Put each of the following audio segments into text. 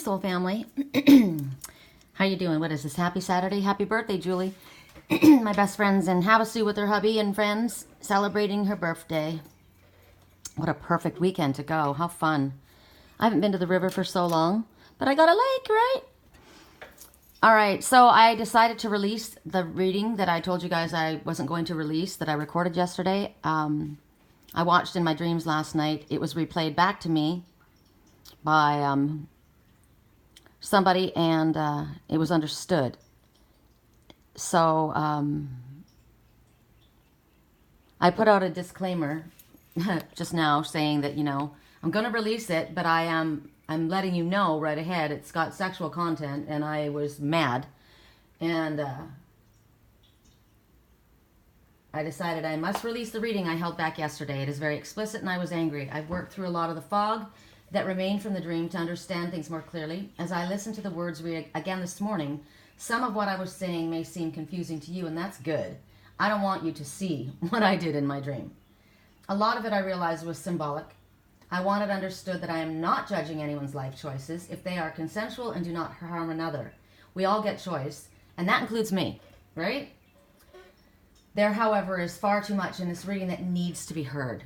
soul family. How you doing? What is this? Happy Saturday. Happy birthday, Julie. My best friend's in Havasu with her hubby and friends celebrating her birthday. What a perfect weekend to go. How fun. I haven't been to the river for so long, but I got a lake, right? All right, so I decided to release the reading that I told you guys I wasn't going to release, that I recorded yesterday. I watched in my dreams last night. It was replayed back to me by somebody, and it was understood. So I put out a disclaimer just now saying that, you know, I'm going to release it, but I'm letting you know right ahead it's got sexual content, and I was mad. And I decided I must release the reading I held back yesterday. It is very explicit, and I was angry. I've worked through a lot of the fog that remained from the dream to understand things more clearly. As I listened to the words read again this morning, some of what I was saying may seem confusing to you, and that's good. I don't want you to see what I did in my dream. A lot of it I realized was symbolic. I want it understood that I am not judging anyone's life choices if they are consensual and do not harm another. We all get choice, and that includes me, right? There, however, is far too much in this reading that needs to be heard.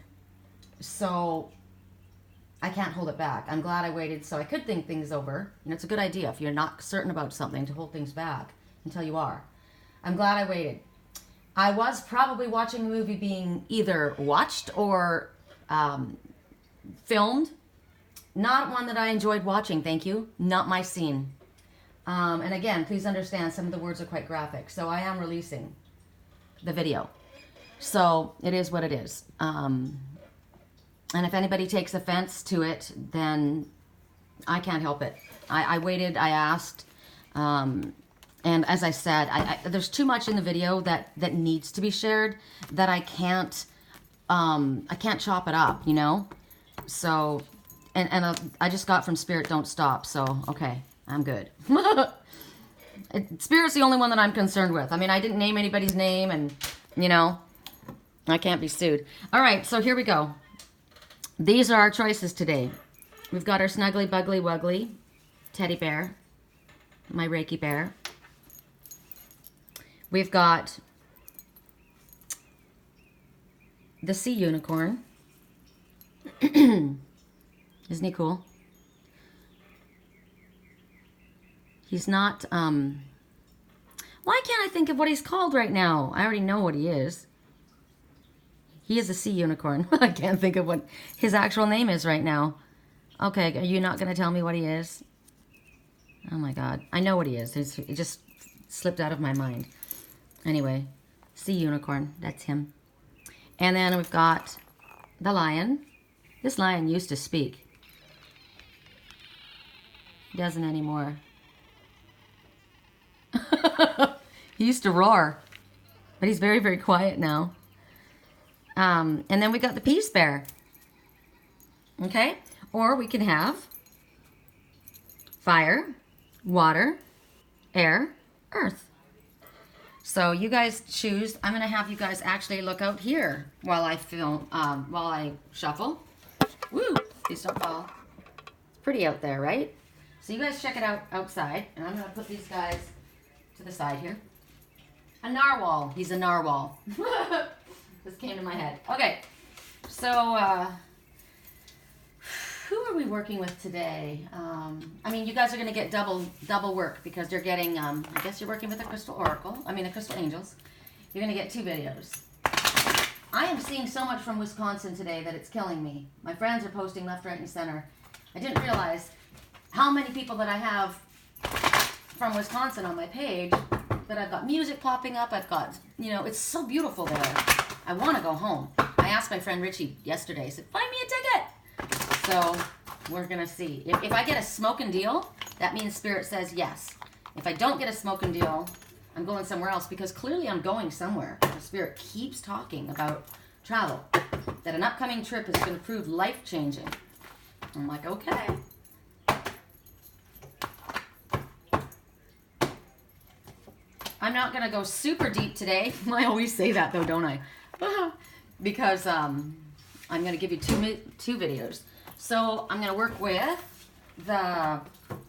So I can't hold it back. I'm glad I waited so I could think things over. And it's a good idea if you're not certain about something to hold things back until you are. I'm glad I waited. I was probably watching a movie being either watched or filmed. Not one that I enjoyed watching, thank you. Not my scene. And again, please understand some of the words are quite graphic. So I am releasing the video. So it is what it is. And if anybody takes offense to it, then I can't help it. I waited, I asked, and as I said, there's too much in the video that needs to be shared that I can't chop it up, you know? So, and I just got from Spirit, don't stop, so, okay, I'm good. Spirit's the only one that I'm concerned with. I mean, I didn't name anybody's name, and, you know, I can't be sued. All right, so here we go. These are our choices today. We've got our Snuggly Buggly Wuggly teddy bear, my Reiki bear. We've got the sea unicorn. Isn't he cool? He's not, why can't I think of what he's called right now? I already know what he is. He is a sea unicorn. I can't think of what his actual name is right now. Okay, are you not going to tell me what he is? Oh my God. I know what he is. It just slipped out of my mind. Anyway, sea unicorn. That's him. And then we've got the lion. This lion used to speak. He doesn't anymore. He used to roar, but he's very, very quiet now. And then we got the peace bear. Okay? Or we can have fire, water, air, earth. So you guys choose. I'm going to have you guys actually look out here while I film, while I shuffle. Woo! Please don't fall. It's pretty out there, right? So you guys check it out outside. And I'm going to put these guys to the side here. A narwhal. He's a narwhal. This came to my head. Okay. So, who are we working with today? I mean, you guys are going to get double work because you're getting, I guess you're working with a crystal oracle. I mean, a crystal angels. You're going to get 2 videos. I am seeing so much from Wisconsin today that it's killing me. My friends are posting left, right, and center. I didn't realize how many people that I have from Wisconsin on my page, that I've got music popping up. I've got, you know, it's so beautiful there. I want to go home. I asked my friend Richie yesterday. I said, find me a ticket. So we're going to see. If I get a smoking deal, that means Spirit says yes. If I don't get a smoking deal, I'm going somewhere else because clearly I'm going somewhere. The Spirit keeps talking about travel, that an upcoming trip is going to prove life-changing. I'm like, okay. I'm not going to go super deep today. I always say that though, don't I? Because I'm going to give you two videos. So I'm going to work with the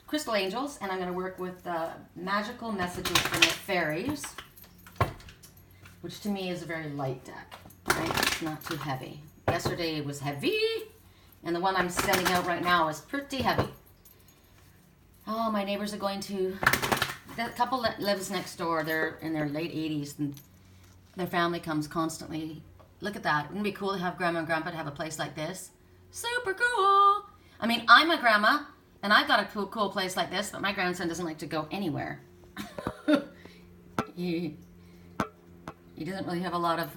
crystal angels, and I'm going to work with magical messages from the fairies, which to me is a very light deck, right? It's not too heavy. Yesterday it was heavy, and the one I'm sending out right now is pretty heavy. Oh, my neighbors are going to... That couple that lives next door, they're in their late 80s, and their family comes constantly. Look at that. Wouldn't it be cool to have Grandma and Grandpa to have a place like this? Super cool. I mean, I'm a grandma, and I've got a cool place like this, but my grandson doesn't like to go anywhere. he doesn't really have a lot of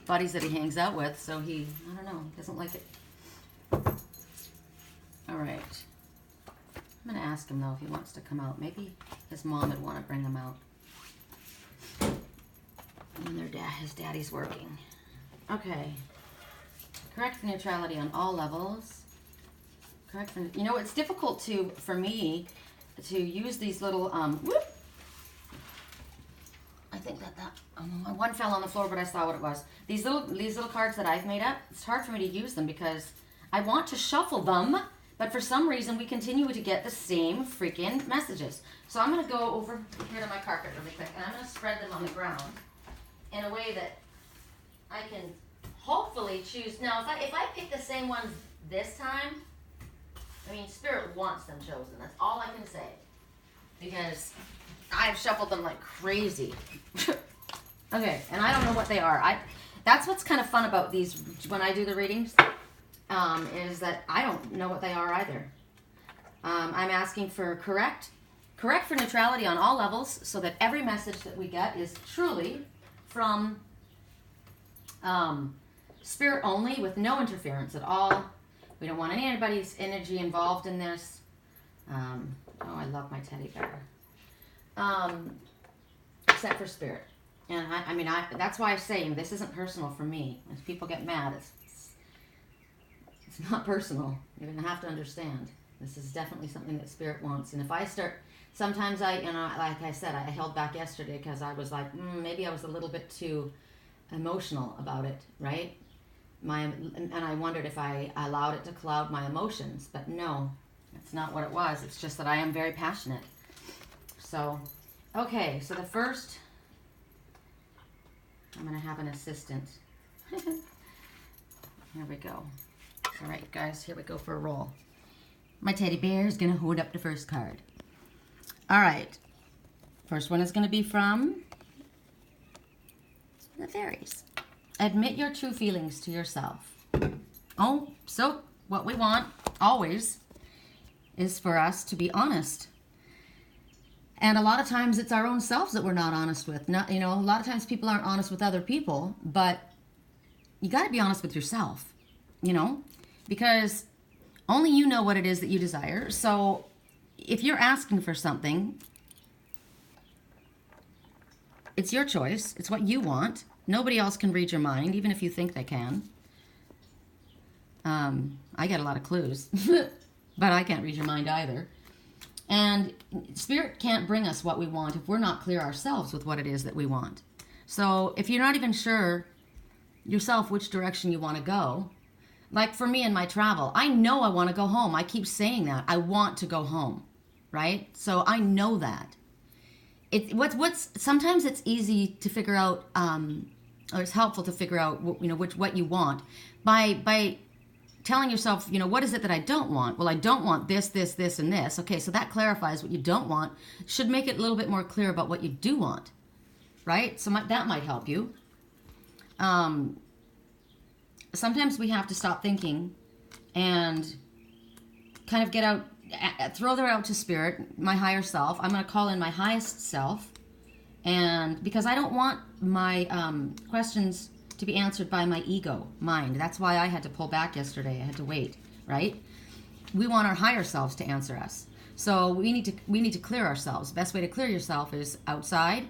buddies that he hangs out with, so I don't know, he doesn't like it. All right. I'm going to ask him, though, if he wants to come out. Maybe his mom would want to bring him out. And his daddy's working. Okay. Correct for neutrality on all levels. Correct for... You know, it's difficult for me to use these little... whoop! I think that one fell on the floor, but I saw what it was. These little cards that I've made up, it's hard for me to use them because I want to shuffle them, but for some reason we continue to get the same freaking messages. So I'm going to go over here to my carpet really quick, and I'm going to spread them on the ground in a way that I can hopefully choose. Now, if I pick the same ones this time, I mean, Spirit wants them chosen. That's all I can say. Because I've shuffled them like crazy. Okay, and I don't know what they are. That's what's kind of fun about these when I do the readings, is that I don't know what they are either. I'm asking for correct for neutrality on all levels, so that every message that we get is truly from Spirit only, with no interference at all. We don't want anybody's energy involved in this. Oh, I love my teddy bear. Except for Spirit. And I mean, that's why I'm saying this isn't personal for me. If people get mad, it's not personal. You're going to have to understand. This is definitely something that Spirit wants. And if I start, sometimes like I said, I held back yesterday because I was like, maybe I was a little bit too emotional about it, right? And I wondered if I allowed it to cloud my emotions. But no, that's not what it was. It's just that I am very passionate. So, okay, so the first... I'm going to have an assistant. Here we go. All right, guys, here we go for a roll. My teddy bear is going to hold up the first card. All right. First one is going to be from the fairies. Admit your true feelings to yourself. Oh, so what we want always is for us to be honest. And a lot of times it's our own selves that we're not honest with. A lot of times people aren't honest with other people, but you got to be honest with yourself, because only you know what it is that you desire. So if you're asking for something, it's your choice. It's what you want. Nobody else can read your mind, even if you think they can. I get a lot of clues, but I can't read your mind either. And Spirit can't bring us what we want if we're not clear ourselves with what it is that we want. So if you're not even sure yourself which direction you want to go, like for me in my travel, I know I want to go home. I keep saying that. I want to go home, right? So I know that. Sometimes it's easy to figure out, or it's helpful to figure out, what you want by telling yourself, what is it that I don't want? Well, I don't want this, this, this, and this. Okay, so that clarifies what you don't want. Should make it a little bit more clear about what you do want, right? So that might help you. Sometimes we have to stop thinking and kind of get out, throw that out to Spirit, my higher self. I'm going to call in my highest self, and because I don't want my questions to be answered by my ego mind. That's why I had to pull back yesterday. I had to wait, right? We want our higher selves to answer us. So we need to clear ourselves. Best way to clear yourself is outside.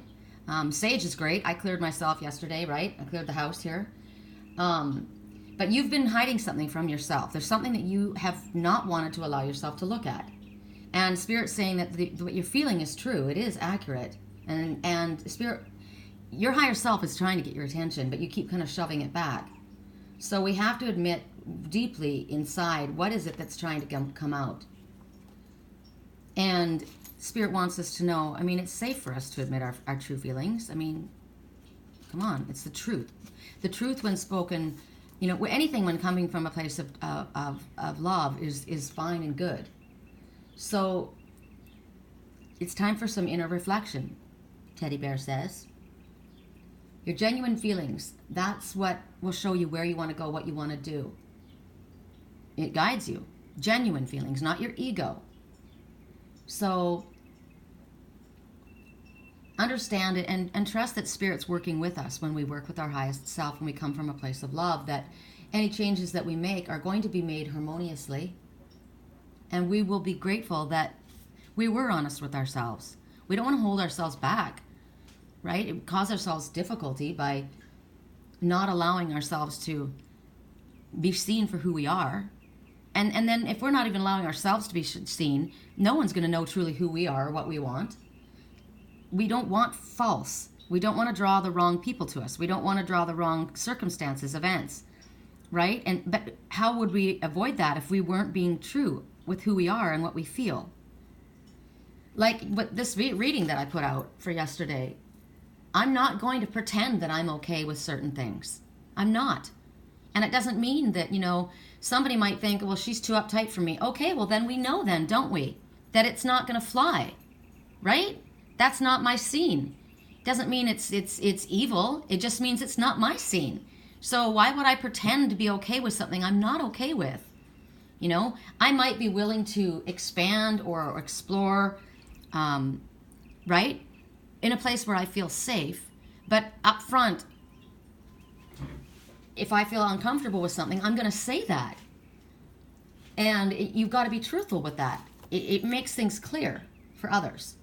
Sage is great. I cleared myself yesterday, right? I cleared the house here. But you've been hiding something from yourself. There's something that you have not wanted to allow yourself to look at. And Spirit's saying that what you're feeling is true. It is accurate. And Spirit... Your higher self is trying to get your attention, but you keep kind of shoving it back. So we have to admit deeply inside, what is it that's trying to come out? And Spirit wants us to know, I mean, it's safe for us to admit our true feelings. I mean, come on, it's the truth. The truth when spoken, you know, anything when coming from a place of love is fine and good. So it's time for some inner reflection, Teddy Bear says. Your genuine feelings, that's what will show you where you want to go, what you want to do. It guides you. Genuine feelings, not your ego. So understand it and trust that Spirit's working with us when we work with our highest self, when we come from a place of love, that any changes that we make are going to be made harmoniously. And we will be grateful that we were honest with ourselves. We don't want to hold ourselves back, right? It cause ourselves difficulty by not allowing ourselves to be seen for who we are. And then if we're not even allowing ourselves to be seen, no one's going to know truly who we are or what we want. We don't want false. We don't want to draw the wrong people to us. We don't want to draw the wrong circumstances, events, right? But how would we avoid that if we weren't being true with who we are and what we feel? Like what this reading that I put out for yesterday, I'm not going to pretend that I'm okay with certain things. I'm not. And it doesn't mean that, you know, somebody might think, well, she's too uptight for me. Okay, well, then we know then, don't we? That it's not going to fly, right? That's not my scene. Doesn't mean it's evil. It just means it's not my scene. So why would I pretend to be okay with something I'm not okay with? You know, I might be willing to expand or explore, right? In a place where I feel safe, but up front, if I feel uncomfortable with something, I'm going to say that. And you've got to be truthful with that. It makes things clear for others.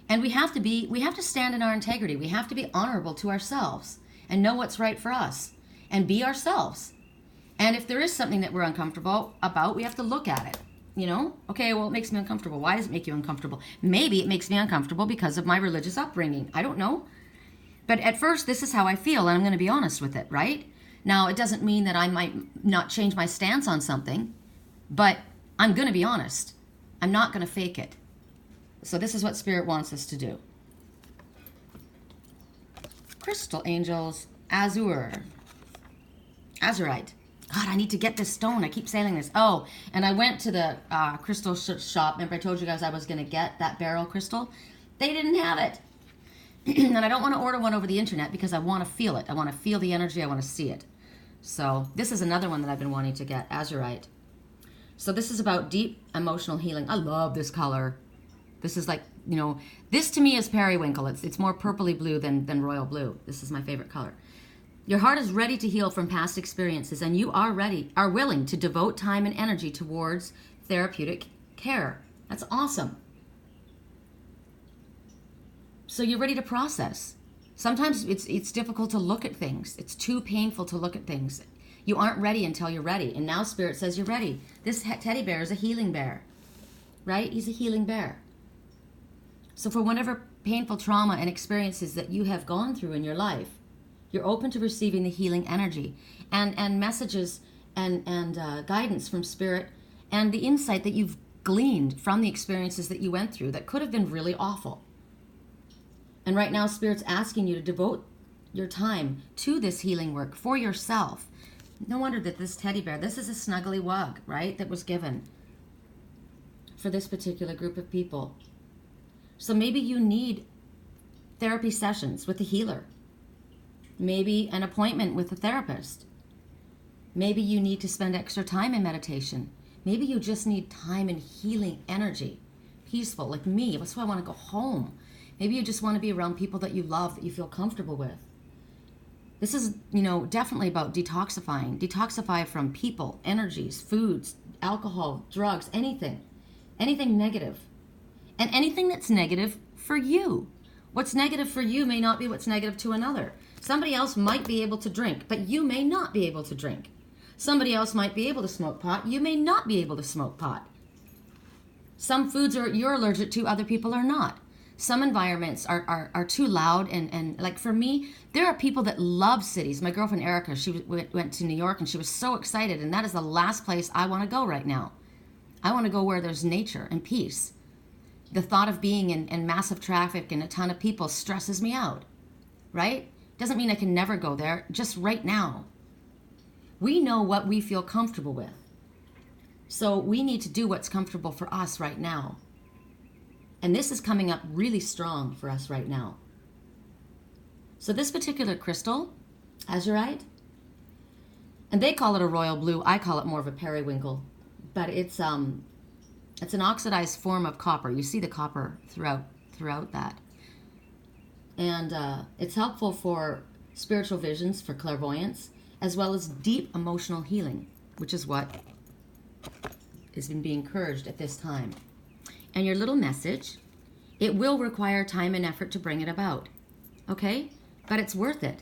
And we have to stand in our integrity. We have to be honorable to ourselves and know what's right for us and be ourselves. And if there is something that we're uncomfortable about, we have to look at it. You know, okay, well, it makes me uncomfortable. Why does it make you uncomfortable? Maybe it makes me uncomfortable because of my religious upbringing. I don't know. But at first, this is how I feel, and I'm going to be honest with it, right? Now, it doesn't mean that I might not change my stance on something, but I'm going to be honest. I'm not going to fake it. So this is what Spirit wants us to do. Crystal angels, Azurite. God, I need to get this stone. I keep saying this. Oh, and I went to the crystal shop. Remember I told you guys I was going to get that beryl crystal? They didn't have it. And I don't want to order one over the internet because I want to feel it. I want to feel the energy. I want to see it. So this is another one that I've been wanting to get, Azurite. So this is about deep emotional healing. I love this color. This is like, you know, this to me is periwinkle. It's more purpley blue than royal blue. This is my favorite color. Your heart is ready to heal from past experiences, and you are willing to devote time and energy towards therapeutic care. That's awesome. So you're ready to process. Sometimes it's difficult to look at things. It's too painful to look at things. You aren't ready until you're ready. And now Spirit says you're ready. This teddy bear is a healing bear, right? He's a healing bear. So for whatever painful trauma and experiences that you have gone through in your life, you're open to receiving the healing energy and messages and guidance from Spirit and the insight that you've gleaned from the experiences that you went through that could have been really awful. And right now, Spirit's asking you to devote your time to this healing work for yourself. No wonder that this teddy bear, this is a snuggly wug, right, that was given for this particular group of people. So maybe you need therapy sessions with a healer. Maybe an appointment with a therapist. Maybe you need to spend extra time in meditation. Maybe you just need time in healing energy, peaceful, like me. That's why I want to go home. Maybe you just want to be around people that you love, that you feel comfortable with. This is, you know, definitely about detoxifying. Detoxify from people, energies, foods, alcohol, drugs, anything negative. And anything that's negative for you. What's negative for you may not be what's negative to another. Somebody else might be able to drink, but you may not be able to drink. Somebody else might be able to smoke pot. You may not be able to smoke pot. Some foods you're allergic to, other people are not. Some environments are too loud and like for me, there are people that love cities. My girlfriend Erica, she went to New York and she was so excited, and that is the last place I want to go right now. I want to go where there's nature and peace. The thought of being in massive traffic and a ton of people stresses me out, right? Doesn't mean I can never go there, just right now. We know what we feel comfortable with. So we need to do what's comfortable for us right now. And this is coming up really strong for us right now. So this particular crystal, Azurite, and they call it a royal blue, I call it more of a periwinkle, but it's an oxidized form of copper. You see the copper throughout that. And it's helpful for spiritual visions, for clairvoyance, as well as deep emotional healing, which is what is being encouraged at this time. And your little message, it will require time and effort to bring it about, okay? But it's worth it,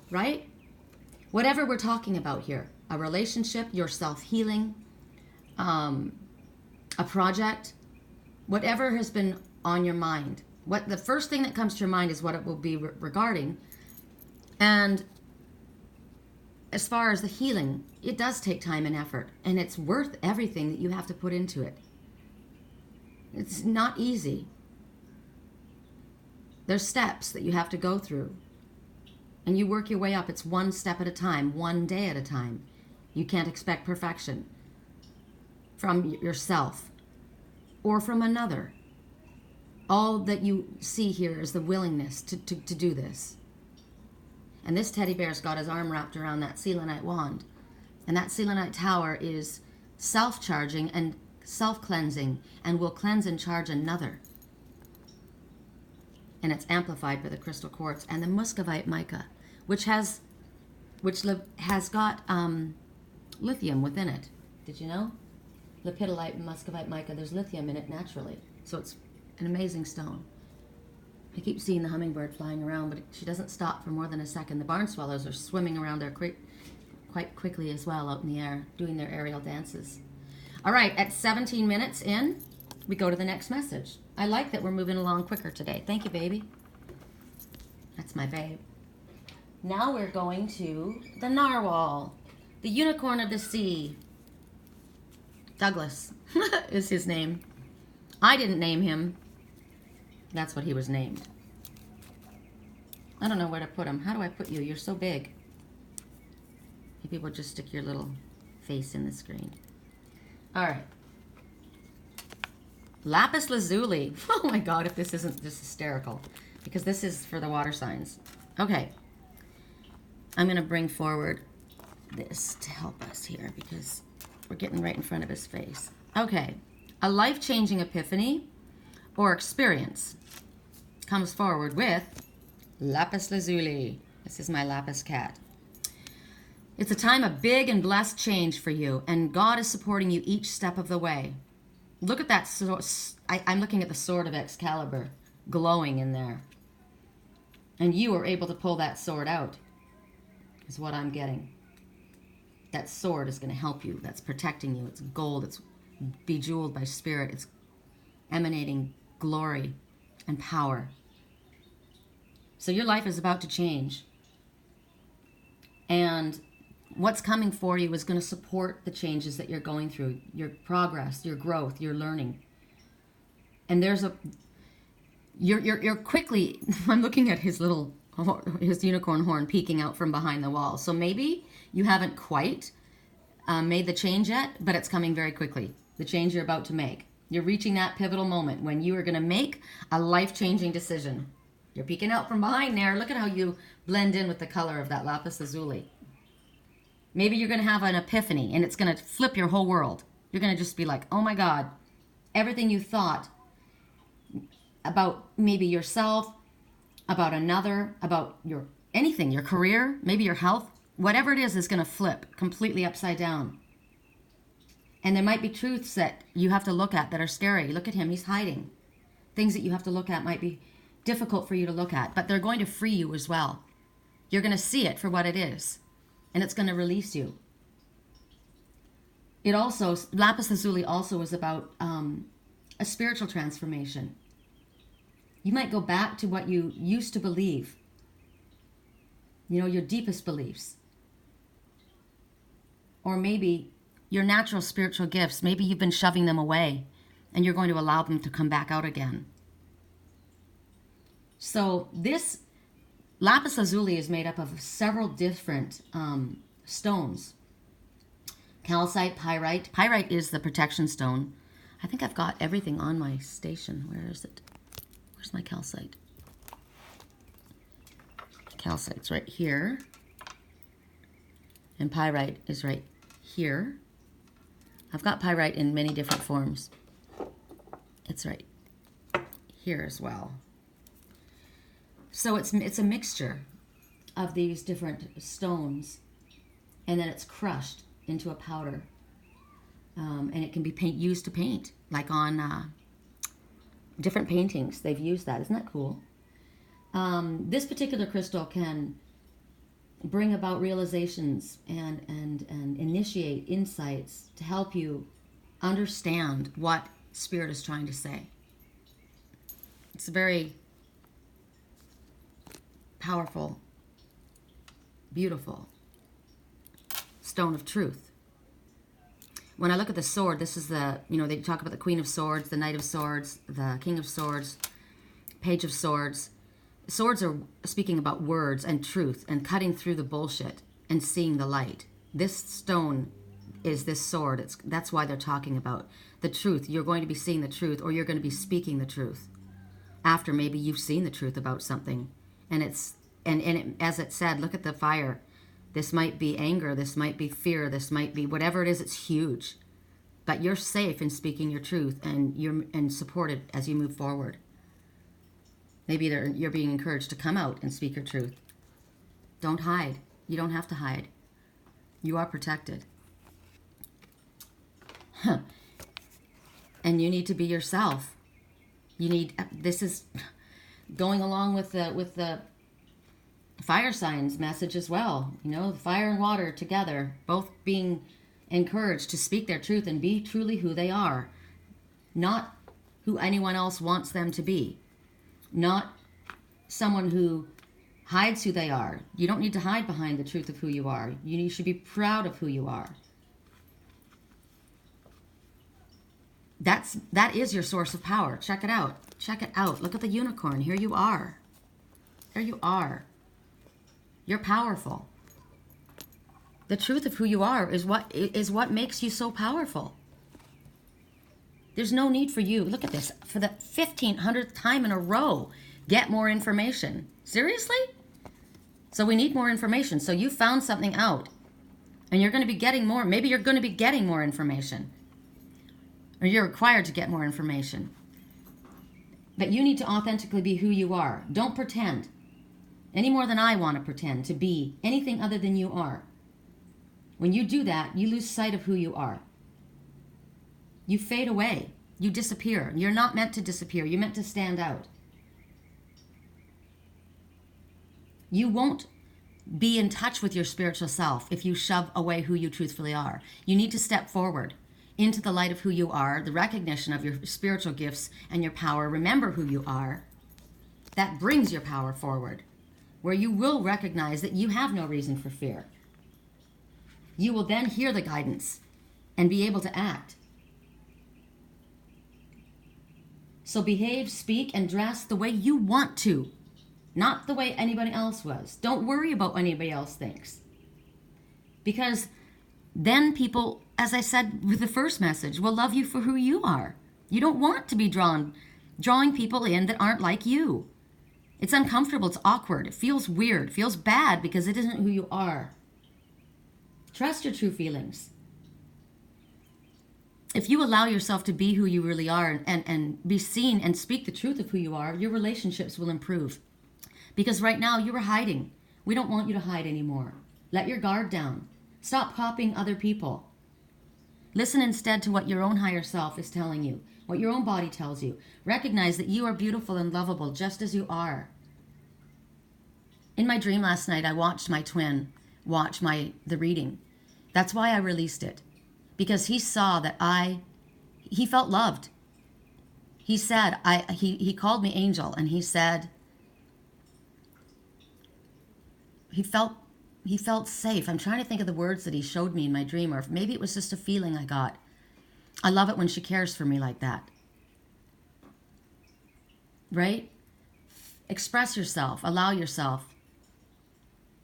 right? Whatever we're talking about here, a relationship, your self-healing, a project, whatever has been on your mind, what the first thing that comes to your mind is what it will be regarding. And as far as the healing, it does take time and effort, and it's worth everything that you have to put into it. It's not easy. There's steps that you have to go through, and you work your way up. It's one step at a time, one day at a time. You can't expect perfection from yourself or from another. All that you see here is the willingness to do this. And this teddy bear's got his arm wrapped around that selenite wand. And that selenite tower is self-charging and self-cleansing and will cleanse and charge another. And it's amplified by the crystal quartz and the Muscovite Mica, which has got lithium within it. Did you know? Lepidolite and Muscovite Mica, there's lithium in it naturally. So it's an amazing stone. I keep seeing the hummingbird flying around, but she doesn't stop for more than a second. The barn swallows are swimming around there quite quickly as well, out in the air, doing their aerial dances. All right, at 17 minutes in, we go to the next message. I like that we're moving along quicker today. Thank you, baby. That's my babe. Now we're going to the Narwhal, the unicorn of the sea. Douglas is his name. I didn't name him. That's what he was named. I don't know where to put him. How do I put you? You're so big. Maybe we'll just stick your little face in the screen. All right. Lapis Lazuli. Oh my God, if this isn't just hysterical. Because this is for the water signs. Okay. I'm going to bring forward this to help us here because we're getting right in front of his face. Okay. A life-changing epiphany or experience comes forward with Lapis Lazuli. This is my Lapis cat. It's a time of big and blessed change for you, and God is supporting you each step of the way. Look at that. I'm looking at the sword of Excalibur glowing in there. And you were able to pull that sword out, is what I'm getting. That sword is going to help you. That's protecting you. It's gold. It's bejeweled by spirit. It's emanating glory and power. So your life is about to change. And what's coming for you is going to support the changes that you're going through, your progress, your growth, your learning. And you're quickly, I'm looking at his unicorn horn peeking out from behind the wall. So maybe you haven't quite made the change yet, but it's coming very quickly. The change you're about to make. You're reaching that pivotal moment when you are going to make a life-changing decision. You're peeking out from behind there. Look at how you blend in with the color of that lapis lazuli. Maybe you're going to have an epiphany and it's going to flip your whole world. You're going to just be like, oh my God, everything you thought about maybe yourself, about another, about your anything, your career, maybe your health, whatever it is going to flip completely upside down. And there might be truths that you have to look at that are scary. Look at him, he's hiding. Things that you have to look at might be difficult for you to look at, but they're going to free you as well. You're going to see it for what it is, and it's going to release you. It also, lapis lazuli also is about a spiritual transformation. You might go back to what you used to believe, your deepest beliefs. Or maybe your natural spiritual gifts, maybe you've been shoving them away and you're going to allow them to come back out again. So this Lapis Lazuli is made up of several different stones. Calcite, pyrite. Pyrite is the protection stone. I think I've got everything on my station. Where is it? Where's my calcite? Calcite's right here. And pyrite is right here. I've got pyrite in many different forms. It's right here as well. So it's a mixture of these different stones, and then it's crushed into a powder. And it can be used to paint, like on different paintings. They've used that. Isn't that cool? This particular crystal can bring about realizations and initiate insights to help you understand what Spirit is trying to say. It's a very powerful, beautiful stone of truth. When I look at the sword, this is the, they talk about the Queen of Swords, the Knight of Swords, the King of Swords, Page of Swords. Swords are speaking about words and truth and cutting through the bullshit and seeing the light. This stone is this sword. That's why they're talking about the truth. You're going to be seeing the truth, or you're going to be speaking the truth after maybe you've seen the truth about something. And as it said, look at the fire. This might be anger, this might be fear, this might be whatever it is, it's huge. But you're safe in speaking your truth, and you're supported as you move forward. Maybe you're being encouraged to come out and speak your truth. Don't hide. You don't have to hide. You are protected. And you need to be yourself. This is going along with the fire signs message as well. Fire and water together, both being encouraged to speak their truth and be truly who they are, not who anyone else wants them to be, not someone who hides who they are. You don't need to hide behind the truth of who you are. You should be proud of who you are. That is your source of power. Check it out. Check it out. Look at the unicorn. Here you are. There you are. You're powerful. The truth of who you are is what makes you so powerful. There's no need for you. Look at this. For the 1,500th time in a row, get more information. Seriously? So we need more information. So you found something out, and you're going to be getting more. Maybe you're going to be getting more information, or you're required to get more information. But you need to authentically be who you are. Don't pretend any more than I want to pretend to be anything other than you are. When you do that, you lose sight of who you are. You fade away. You disappear. You're not meant to disappear. You're meant to stand out. You won't be in touch with your spiritual self if you shove away who you truthfully are. You need to step forward into the light of who you are, the recognition of your spiritual gifts and your power. Remember who you are. That brings your power forward, where you will recognize that you have no reason for fear. You will then hear the guidance and be able to act. So behave, speak, and dress the way you want to, not the way anybody else was. Don't worry about what anybody else thinks. Because then people, as I said with the first message, will love you for who you are. You don't want to be drawing people in that aren't like you. It's uncomfortable, it's awkward, it feels weird, it feels bad because it isn't who you are. Trust your true feelings. If you allow yourself to be who you really are and be seen and speak the truth of who you are, your relationships will improve. Because right now you are hiding. We don't want you to hide anymore. Let your guard down. Stop copying other people. Listen instead to what your own higher self is telling you, what your own body tells you. Recognize that you are beautiful and lovable just as you are. In my dream last night, I watched my twin watch the reading. That's why I released it. Because he saw that he felt loved. He said, he called me angel, and he said, he felt safe. I'm trying to think of the words that he showed me in my dream, or maybe it was just a feeling I got. I love it when she cares for me like that. right? Express yourself, allow yourself.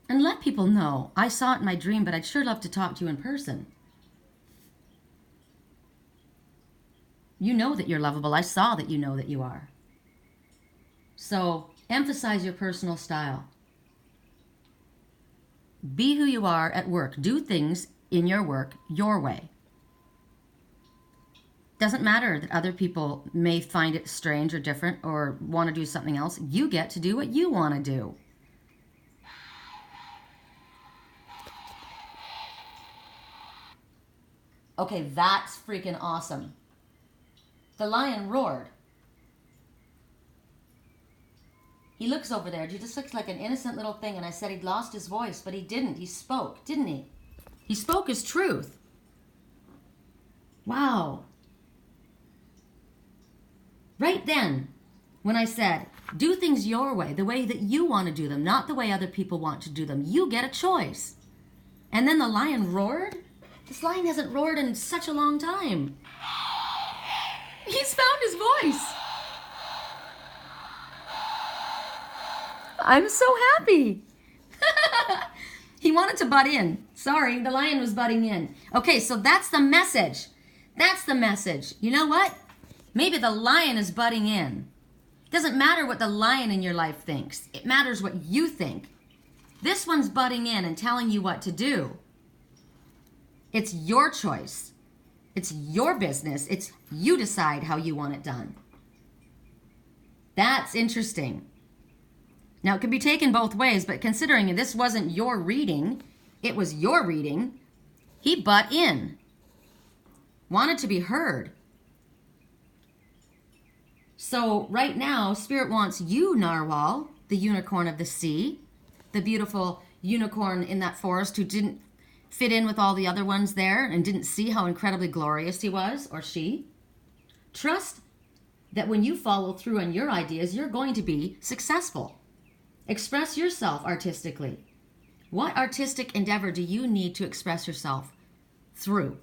And let people know, I saw it in my dream, but I'd sure love to talk to you in person. You know that you're lovable. I saw that you know that you are. So emphasize your personal style. Be who you are at work. Do things in your work your way. Doesn't matter that other people may find it strange or different or want to do something else. You get to do what you want to do. Okay, that's freaking awesome. The lion roared. He looks over there. He just looks like an innocent little thing. And I said he'd lost his voice, but he didn't. He spoke, didn't he? He spoke his truth. Wow. Right then, when I said, do things your way, the way that you want to do them, not the way other people want to do them. You get a choice. And then the lion roared. This lion hasn't roared in such a long time. He's found his voice. I'm so happy. He wanted to butt in. Sorry, the lion was butting in. Okay, so that's the message. That's the message. You know what? Maybe the lion is butting in. It doesn't matter what the lion in your life thinks. It matters what you think. This one's butting in and telling you what to do. It's your choice. It's your business. It's you decide how you want it done. That's interesting. Now, it can be taken both ways, but considering this wasn't your reading, it was your reading, he butt in. Wanted to be heard. So right now, Spirit wants you, Narwhal, the unicorn of the sea, the beautiful unicorn in that forest who didn't fit in with all the other ones there and didn't see how incredibly glorious he was, or she. Trust that when you follow through on your ideas, you're going to be successful. Express yourself artistically. What artistic endeavor do you need to express yourself through?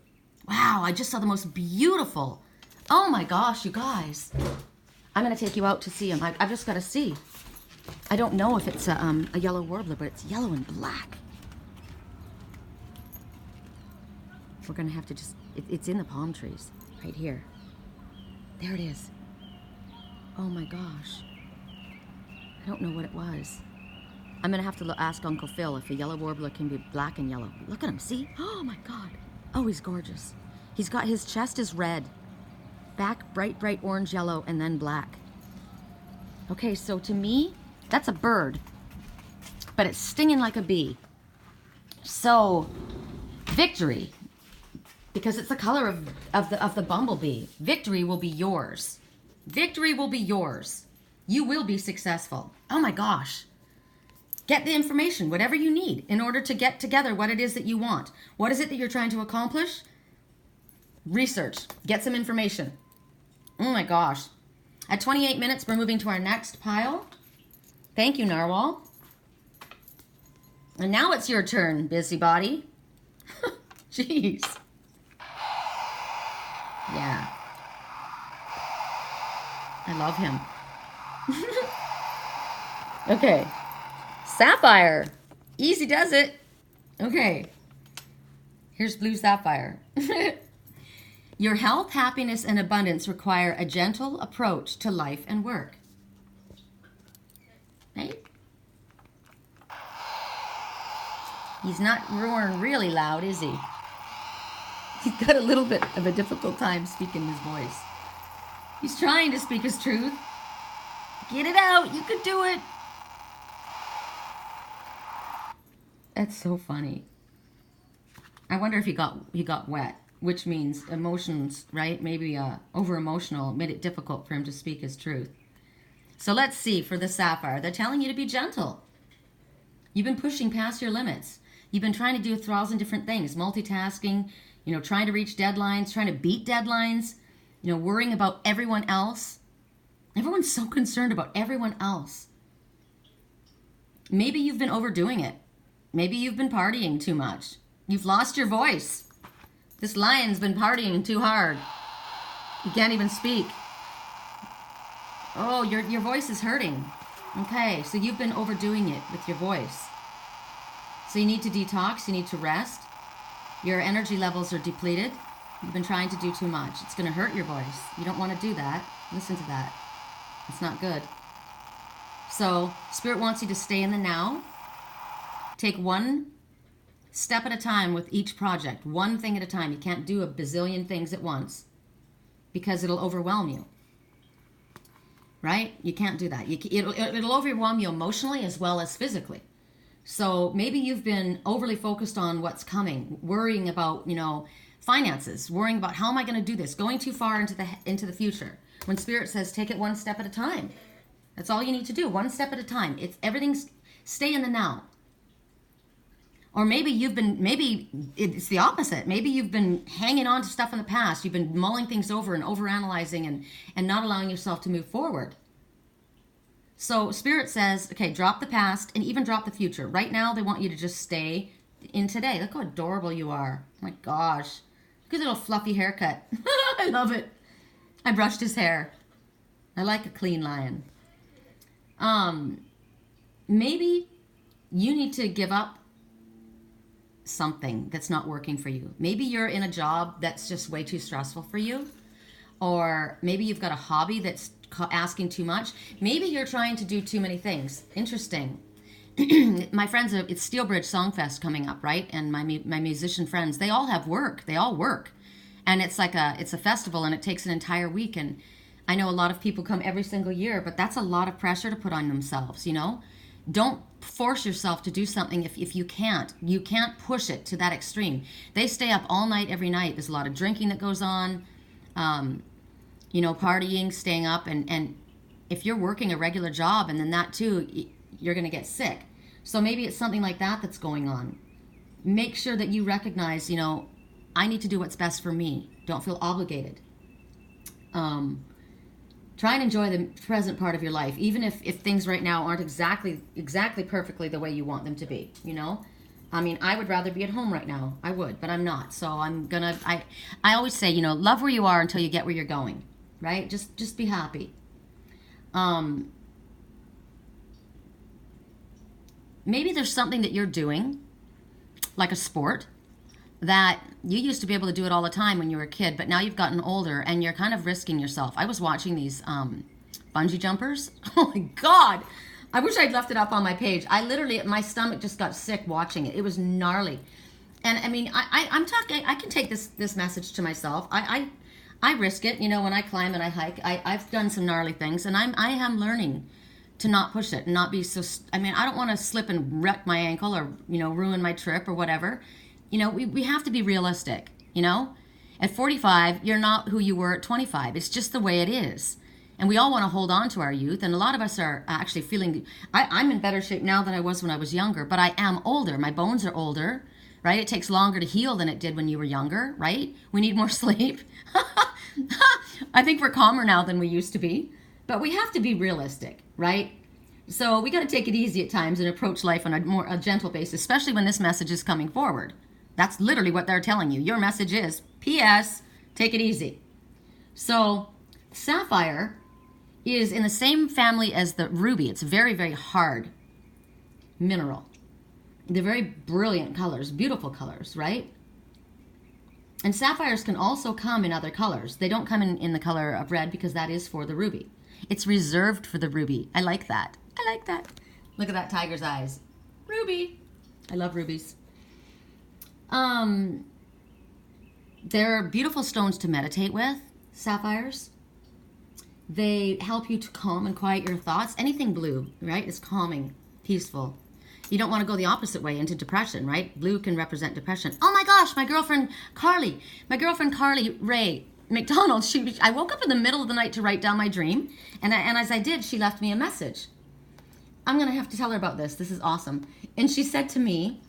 Wow, I just saw the most beautiful. Oh my gosh, you guys. I'm going to take you out to see him. I've just got to see. I don't know if it's a yellow warbler, but it's yellow and black. We're going to have to just... It's in the palm trees right here. There it is. Oh my gosh. I don't know what it was. I'm going to have to ask Uncle Phil if a yellow warbler can be black and yellow. Look at him, see? Oh my God. Oh, he's gorgeous. He's got, his chest is red. Back bright, bright orange, yellow, and then black. Okay, so to me, that's a bird. But it's stinging like a bee. So, victory. Because it's the color of the bumblebee. Victory will be yours. Victory will be yours. You will be successful. Oh my gosh. Get the information, whatever you need, in order to get together what it is that you want. What is it that you're trying to accomplish? Research. Get some information. Oh my gosh. At 28 minutes, we're moving to our next pile. Thank you, Narwhal. And now it's your turn, busybody. Jeez. Yeah. I love him. Okay. Sapphire. Easy does it. Okay. Here's blue sapphire. Your health, happiness, and abundance require a gentle approach to life and work. Right? He's not roaring really loud, is he? He's got a little bit of a difficult time speaking his voice. He's trying to speak his truth. Get it out. You could do it. That's so funny. I wonder if he got wet, which means emotions, right? Maybe over emotional made it difficult for him to speak his truth. So let's see for the sapphire. They're telling you to be gentle. You've been pushing past your limits. You've been trying to do 1,000 different things, multitasking, trying to reach deadlines, trying to beat deadlines, worrying about everyone else. Everyone's so concerned about everyone else. Maybe you've been overdoing it. Maybe you've been partying too much. You've lost your voice. This lion's been partying too hard. He can't even speak. Oh, your voice is hurting. Okay, so you've been overdoing it with your voice. So you need to detox, you need to rest. Your energy levels are depleted. You've been trying to do too much. It's going to hurt your voice. You don't want to do that. Listen to that. It's not good. So Spirit wants you to stay in the now. Take one step at a time with each project. One thing at a time. You can't do a bazillion things at once because it'll overwhelm you. Right? You can't do that. It'll overwhelm you emotionally as well as physically. So maybe you've been overly focused on what's coming, worrying about, finances, worrying about how am I going to do this, going too far into the future. When Spirit says take it one step at a time. That's all you need to do, one step at a time. Everything's stay in the now. Or maybe it's the opposite. Maybe you've been hanging on to stuff in the past. You've been mulling things over and overanalyzing and not allowing yourself to move forward. So Spirit says, okay, drop the past and even drop the future. Right now, they want you to just stay in today. Look how adorable you are. Oh my gosh. Look at the little fluffy haircut. I love it. I brushed his hair. I like a clean lion. Maybe you need to give up something that's not working for you. Maybe you're in a job that's just way too stressful for you. Or maybe you've got a hobby that's asking too much. Maybe you're trying to do too many things. Interesting. My friends, it's Steelbridge Songfest coming up, right? And my musician friends, they all have work. They all work. And it's a festival and it takes an entire week. And I know a lot of people come every single year, but that's a lot of pressure to put on themselves, Don't force yourself to do something if you can't. You can't push it to that extreme. They stay up all night, every night. There's a lot of drinking that goes on. Partying, staying up, and if you're working a regular job and then that too, you're going to get sick. So maybe it's something like that that's going on. Make sure that you recognize, I need to do what's best for me. Don't feel obligated. Try and enjoy the present part of your life, even if things right now aren't exactly perfectly the way you want them to be, I mean, I would rather be at home right now. I would, but I'm not. So I always say, love where you are until you get where you're going, right? Just be happy. Maybe there's something that you're doing, like a sport, that you used to be able to do it all the time when you were a kid, but now you've gotten older and you're kind of risking yourself. I was watching these bungee jumpers. Oh my God. I wish I'd left it up on my page. My stomach just got sick watching it. It was gnarly. And I mean, I'm talking, I can take this message to myself. I risk it, when I climb and I hike. I've done some gnarly things, and I am learning to not push it and not be so, I don't want to slip and wreck my ankle or, ruin my trip or whatever. We have to be realistic, At 45, you're not who you were at 25. It's just the way it is. And we all want to hold on to our youth. And a lot of us are actually feeling, I'm in better shape now than I was when I was younger, but I am older. My bones are older, right? It takes longer to heal than it did when you were younger, right? We need more sleep. I think we're calmer now than we used to be, but we have to be realistic, right? So we got to take it easy at times and approach life on a gentle basis, especially when this message is coming forward. That's literally what they're telling you. Your message is, P.S., take it easy. So Sapphire is in the same family as the ruby. It's a very, very hard mineral. They're very brilliant colors, beautiful colors, right? And sapphires can also come in other colors. They don't come in the color of red because that is for the ruby. It's reserved for the ruby. I like that. Look at that tiger's eyes. Ruby. I love rubies. They're beautiful stones to meditate with, sapphires. They help you to calm and quiet your thoughts. Anything blue, right, is calming, peaceful. You don't want to go the opposite way into depression, right? Blue can represent depression. Oh my gosh, my girlfriend Carly Ray McDonald, I woke up in the middle of the night to write down my dream, and as I did, she left me a message. I'm going to have to tell her about this. This is awesome. And she said to me,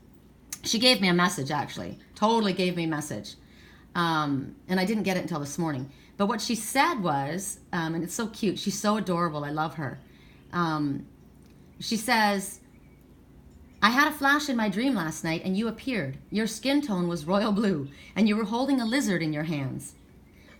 she gave me a message, actually. Totally gave me a message. And I didn't get it until this morning. But what she said was, and it's so cute, she's so adorable, I love her. She says, I had a flash in my dream last night and you appeared. Your skin tone was royal blue and you were holding a lizard in your hands.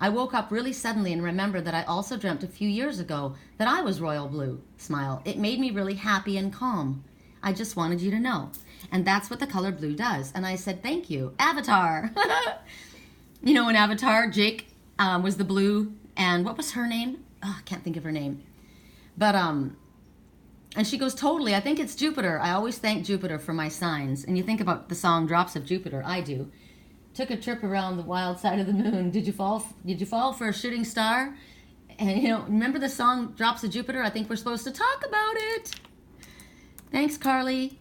I woke up really suddenly and remembered that I also dreamt a few years ago that I was royal blue. Smile. It made me really happy and calm. I just wanted you to know. And that's what the color blue does. And I said, thank you. Avatar. You know, in Avatar, Jake was the blue, and what was her name? Oh, I can't think of her name. But, and she goes, totally, I think it's Jupiter. I always thank Jupiter for my signs. And you think about the song Drops of Jupiter. I do. Took a trip around the wild side of the moon. Did you fall for a shooting star? And, you know, remember the song Drops of Jupiter? I think we're supposed to talk about it. Thanks, Carly.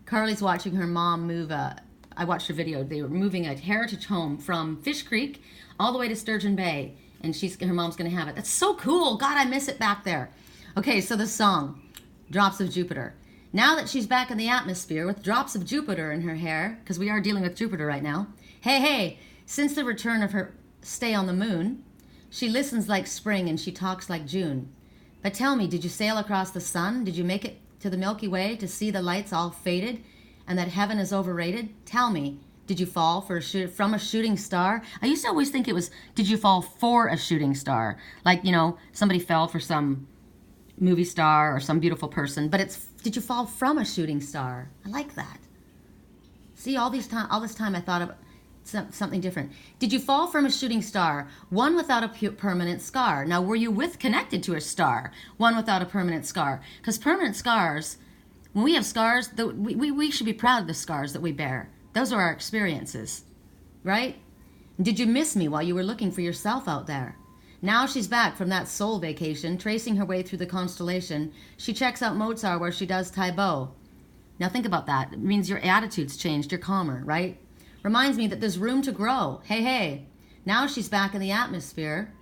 Carly's watching her mom move I watched her video. They were moving a heritage home from Fish Creek all the way to Sturgeon Bay, and her mom's going to have it. That's so cool. God, I miss it back there. Okay, so the song, Drops of Jupiter. Now that she's back in the atmosphere with drops of Jupiter in her hair, because we are dealing with Jupiter right now. Hey, since the return of her stay on the moon, she listens like spring and she talks like June. But tell me, did you sail across the sun? Did you make it to the Milky Way to see the lights all faded and that heaven is overrated? Tell me, did you fall from a shooting star? I used to always think it was, did you fall for a shooting star? Like, you know, somebody fell for some movie star or some beautiful person, but it's, did you fall from a shooting star? I like that. See, all this time I thought of something different. Did you fall from a shooting star? One without a permanent scar. Now, were you connected to a star? One without a permanent scar. Because permanent scars, when we have scars, we should be proud of the scars that we bear. Those are our experiences, right? Did you miss me while you were looking for yourself out there? Now she's back from that soul vacation, tracing her way through the constellation. She checks out Mozart where she does Taibou. Now think about that. It means your attitude's changed. You're calmer, right? Reminds me that there's room to grow. Hey. Now she's back in the atmosphere.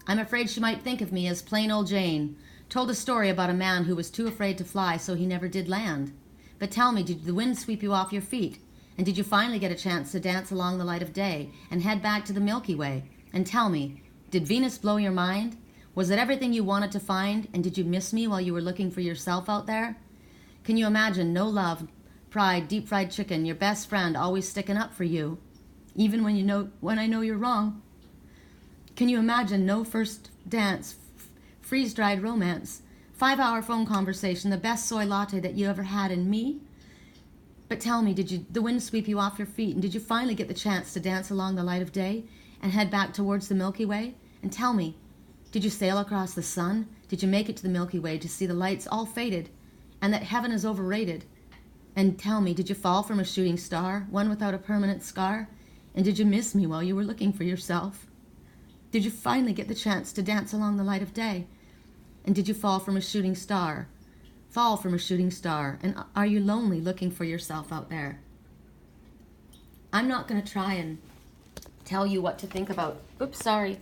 I'm afraid she might think of me as plain old Jane. Told a story about a man who was too afraid to fly, so he never did land. But tell me, did the wind sweep you off your feet? And did you finally get a chance to dance along the light of day and head back to the Milky Way? And tell me, did Venus blow your mind? Was it everything you wanted to find? And did you miss me while you were looking for yourself out there? Can you imagine no love, pride, deep fried chicken, your best friend always sticking up for you, even when I know you're wrong? Can you imagine no first dance, freeze-dried romance, 5-hour phone conversation, the best soy latte that you ever had, in me? But tell me, did the wind sweep you off your feet, and did you finally get the chance to dance along the light of day and head back towards the Milky Way? And tell me, did you sail across the sun? Did you make it to the Milky Way to see the lights all faded and that heaven is overrated? And tell me, did you fall from a shooting star, one without a permanent scar? And did you miss me while you were looking for yourself? Did you finally get the chance to dance along the light of day? And did you fall from a shooting star? Fall from a shooting star. And are you lonely looking for yourself out there? I'm not going to try and tell you what to think about. Oops, sorry.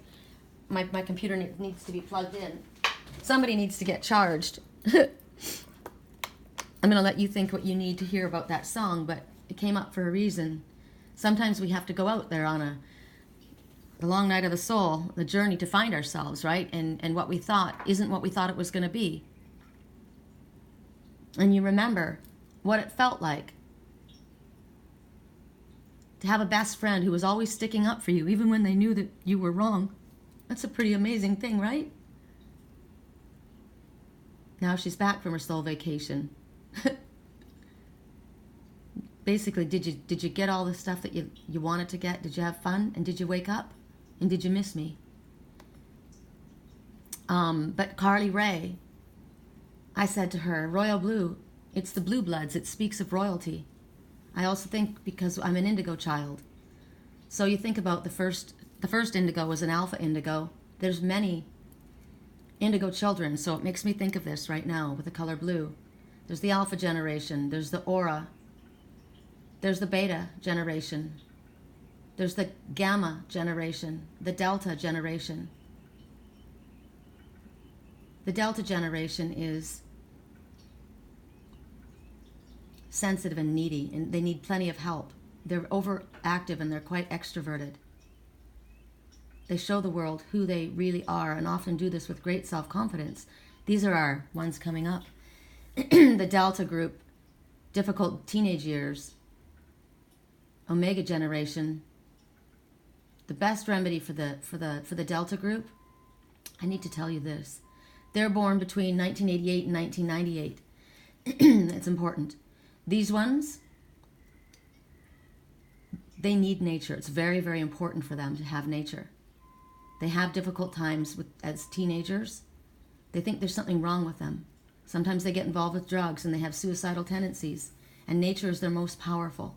My computer needs to be plugged in. Somebody needs to get charged. I'm going to let you think what you need to hear about that song, but it came up for a reason. Sometimes we have to go out there on the long night of the soul, the journey to find ourselves, right? And what we thought isn't what we thought it was going to be. And you remember what it felt like to have a best friend who was always sticking up for you, even when they knew that you were wrong. That's a pretty amazing thing, right? Now she's back from her soul vacation. Basically, did you get all the stuff that you wanted to get? Did you have fun? And did you wake up? And did you miss me? But Carly Ray, I said to her, Royal Blue, it's the blue bloods. It speaks of royalty. I also think because I'm an indigo child. So you think about the first indigo was an alpha indigo. There's many indigo children, so it makes me think of this right now with the color blue. There's the alpha generation. There's the aura. There's the beta generation. There's the gamma generation, the delta generation. The delta generation is sensitive and needy, and they need plenty of help. They're overactive and they're quite extroverted. They show the world who they really are and often do this with great self-confidence. These are our ones coming up. The delta group, difficult teenage years. Omega generation, The best remedy for the Delta group, I need to tell you this. They're born between 1988 and 1998. It's important. These ones, they need nature. It's very, very important for them to have nature. They have difficult times as teenagers. They think there's something wrong with them. Sometimes they get involved with drugs and they have suicidal tendencies. And nature is their most powerful.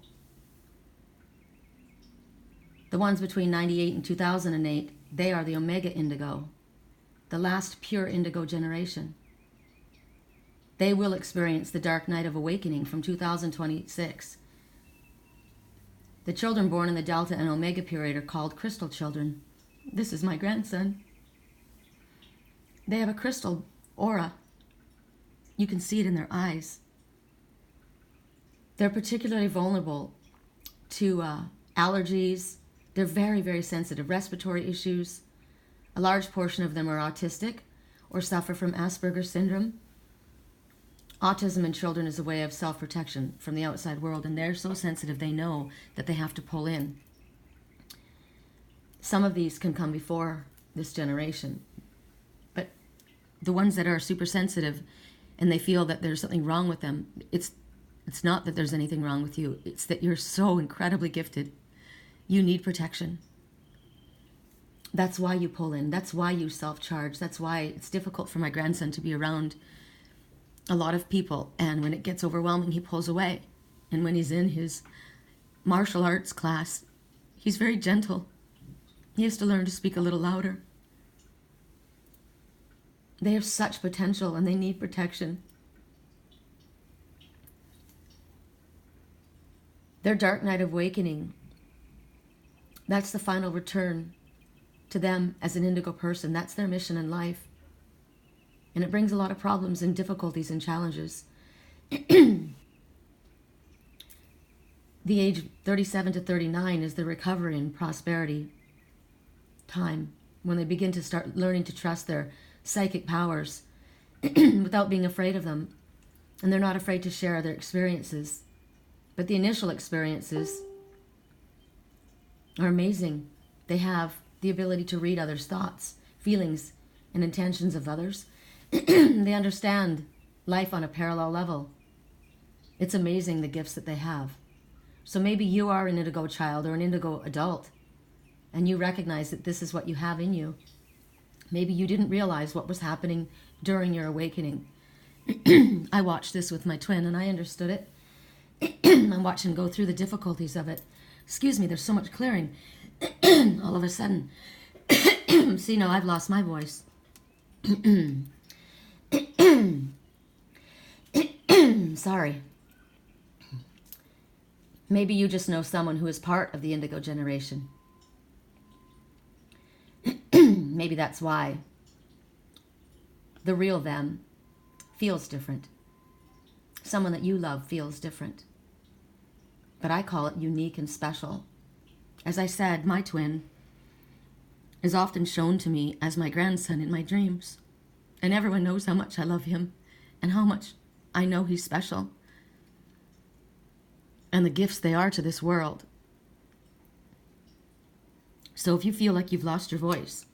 The ones between 98 and 2008, they are the Omega Indigo, the last pure indigo generation. They will experience the dark night of awakening from 2026. The children born in the Delta and Omega period are called crystal children. This is my grandson. They have a crystal aura. You can see it in their eyes. They're particularly vulnerable to allergies. They're very, very sensitive. Respiratory issues. A large portion of them are autistic or suffer from Asperger's syndrome. Autism in children is a way of self-protection from the outside world, and they're so sensitive they know that they have to pull in. Some of these can come before this generation, but the ones that are super sensitive and they feel that there's something wrong with them, it's not that there's anything wrong with you. It's that you're so incredibly gifted. You need protection. That's why you pull in. That's why you self-charge. That's why it's difficult for my grandson to be around a lot of people. And when it gets overwhelming, he pulls away. And when he's in his martial arts class, he's very gentle. He has to learn to speak a little louder. They have such potential and they need protection. Their dark night of awakening, that's the final return to them as an indigo person. That's their mission in life. And it brings a lot of problems and difficulties and challenges. The age 37 to 39 is the recovery and prosperity time, when they begin to start learning to trust their psychic powers without being afraid of them. And they're not afraid to share their experiences. But the initial experiences are amazing. They have the ability to read others' thoughts, feelings, and intentions of others. They understand life on a parallel level. It's amazing the gifts that they have. So maybe you are an indigo child or an indigo adult, and you recognize that this is what you have in you. Maybe you didn't realize what was happening during your awakening. I watched this with my twin, and I understood it. I'm watching go through the difficulties of it. Excuse me, there's so much clearing. All of a sudden. See, no, I've lost my voice. Sorry. Maybe you just know someone who is part of the indigo generation. Maybe that's why the real them feels different. Someone that you love feels different. But I call it unique and special. As I said, my twin is often shown to me as my grandson in my dreams. And everyone knows how much I love him and how much I know he's special. And the gifts they are to this world. So if you feel like you've lost your voice,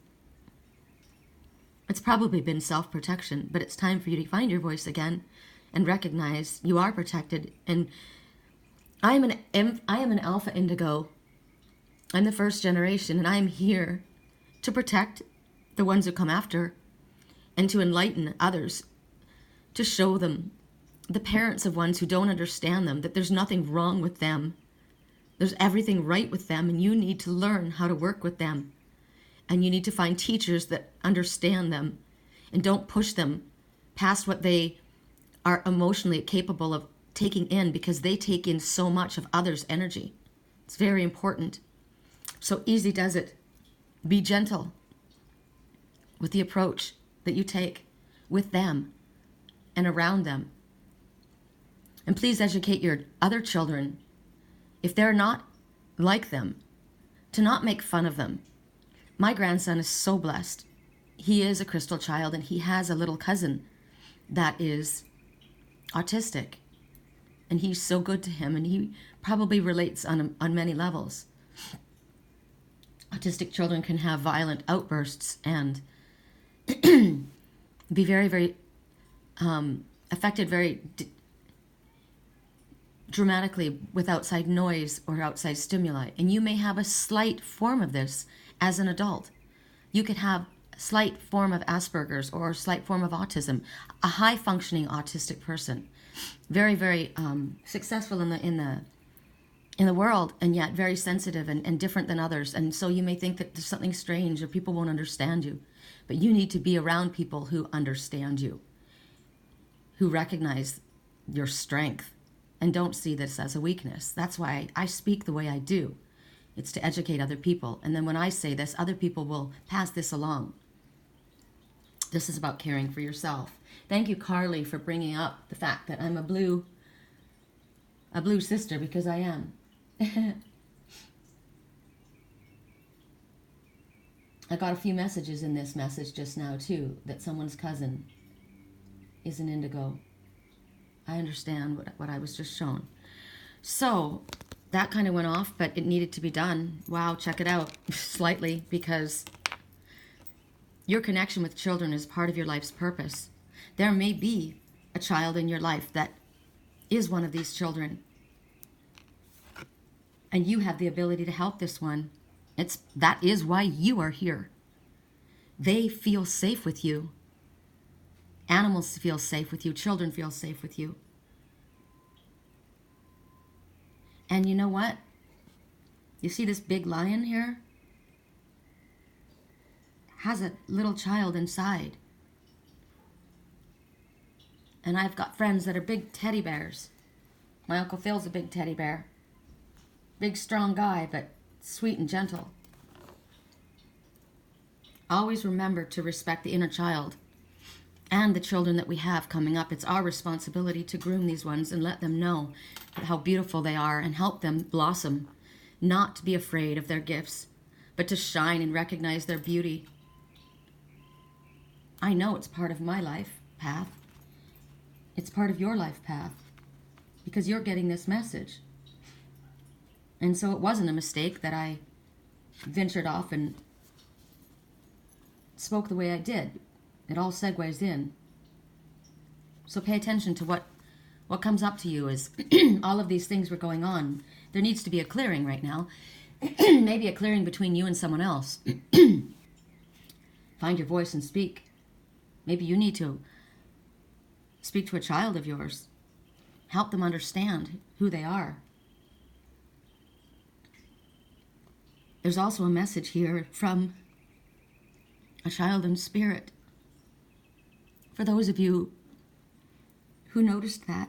it's probably been self-protection, but it's time for you to find your voice again and recognize you are protected. And I am an alpha indigo. I'm the first generation, and I am here to protect the ones who come after and to enlighten others, to show them, the parents of ones who don't understand them, that there's nothing wrong with them. There's everything right with them, and you need to learn how to work with them. And you need to find teachers that understand them and don't push them past what they are emotionally capable of taking in, because they take in so much of others' energy. It's very important. So easy does it. Be gentle with the approach that you take with them and around them. And please educate your other children, if they're not like them, to not make fun of them. My grandson is so blessed. He is a crystal child, and he has a little cousin that is autistic. And he's so good to him, and he probably relates on many levels. Autistic children can have violent outbursts and be very, very affected very dramatically with outside noise or outside stimuli. And you may have a slight form of this as an adult. You could have a slight form of Asperger's or a slight form of autism. A high-functioning autistic person, very, very successful in the world, and yet very sensitive and different than others. And so you may think that there's something strange or people won't understand you. But you need to be around people who understand you, who recognize your strength and don't see this as a weakness. That's why I speak the way I do. It's to educate other people. And then when I say this, other people will pass this along. This is about caring for yourself. Thank you, Carly, for bringing up the fact that I'm a blue sister, because I am. I got a few messages in this message just now, too, that someone's cousin is an indigo. I understand what I was just shown. So that kind of went off, but it needed to be done. Wow, check it out slightly, because your connection with children is part of your life's purpose. There may be a child in your life that is one of these children, and you have the ability to help this one. That is why you are here. They feel safe with you. Animals feel safe with you. Children feel safe with you. And you know what? You see this big lion here? Has a little child inside. And I've got friends that are big teddy bears. My Uncle Phil's a big teddy bear. Big, strong guy, but sweet and gentle. Always remember to respect the inner child and the children that we have coming up. It's our responsibility to groom these ones and let them know how beautiful they are and help them blossom. Not to be afraid of their gifts, but to shine and recognize their beauty. I know it's part of my life path. It's part of your life path, because you're getting this message. And so it wasn't a mistake that I ventured off and spoke the way I did. It all segues in. So pay attention to what comes up to you as all of these things were going on. There needs to be a clearing right now. Maybe a clearing between you and someone else. Find your voice and speak. Maybe you need to speak to a child of yours. Help them understand who they are. There's also a message here from a child in spirit. For those of you who noticed that,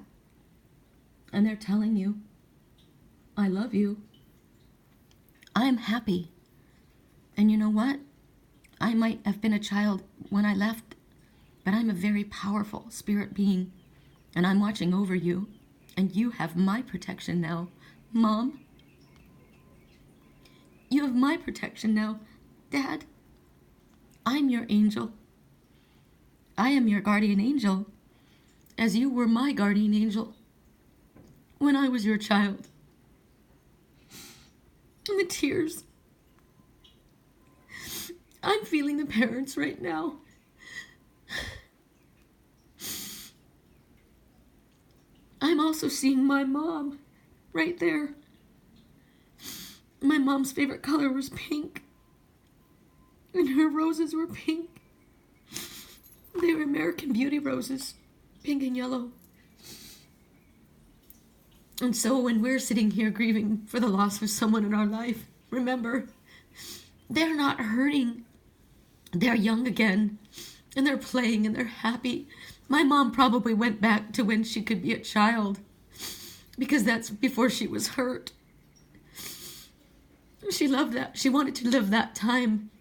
and they're telling you, I love you. I'm happy. And you know what? I might have been a child when I left, but I'm a very powerful spirit being, and I'm watching over you, and you have my protection now, Mom. You have my protection now, Dad. I'm your angel. I am your guardian angel, as you were my guardian angel when I was your child. And the tears. I'm feeling the parents right now. I'm also seeing my mom right there. My mom's favorite color was pink, and her roses were pink. They were American Beauty roses, pink and yellow. And so when we're sitting here grieving for the loss of someone in our life, remember, they're not hurting. They're young again, and they're playing, and they're happy. My mom probably went back to when she could be a child, because that's before she was hurt. She loved that. She wanted to live that time.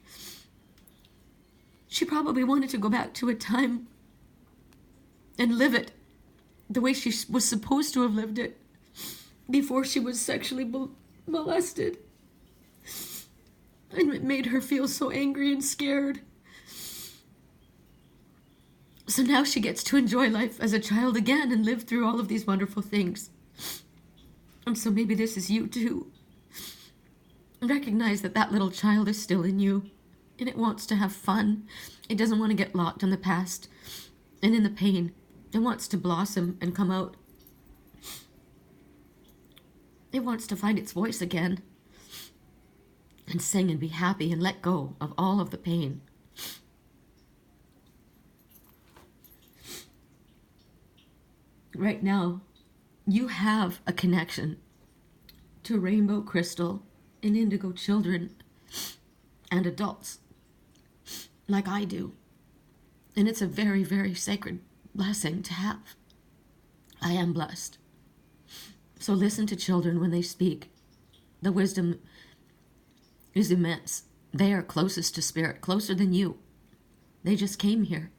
She probably wanted to go back to a time and live it the way she was supposed to have lived it before she was sexually molested. And it made her feel so angry and scared. So now she gets to enjoy life as a child again and live through all of these wonderful things. And so maybe this is you too. Recognize that that little child is still in you, and it wants to have fun. It doesn't want to get locked in the past and in the pain. It wants to blossom and come out. It wants to find its voice again and sing and be happy and let go of all of the pain. Right now, you have a connection to rainbow crystal and indigo children and adults, like I do. And it's a very, very sacred blessing to have. I am blessed. So listen to children when they speak. The wisdom is immense. They are closest to spirit, closer than you. They just came here.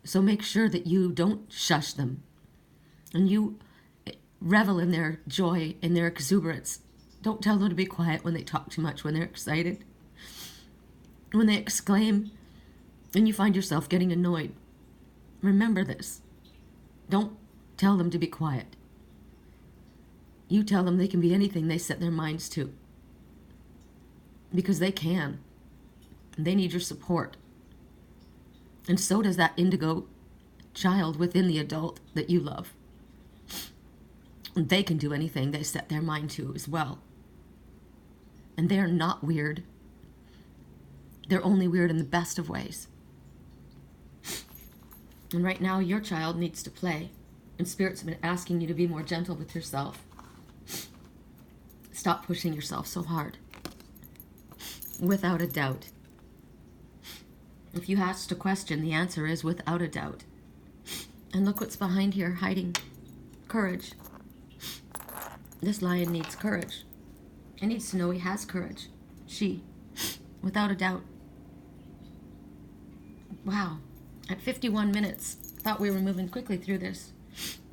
So make sure that you don't shush them. And you revel in their joy, in their exuberance. Don't tell them to be quiet when they talk too much, when they're excited. When they exclaim and you find yourself getting annoyed. Remember this. Don't tell them to be quiet. You tell them they can be anything they set their minds to. Because they can. They need your support. And so does that indigo child within the adult that you love. They can do anything they set their mind to as well. And they're not weird. They're only weird in the best of ways. And right now, your child needs to play. And Spirit's been asking you to be more gentle with yourself. Stop pushing yourself so hard. Without a doubt. If you asked a question, the answer is without a doubt. And look what's behind here, hiding. Courage. This lion needs courage. He needs to know he has courage. She. Without a doubt. Wow. At 51 minutes. Thought we were moving quickly through this.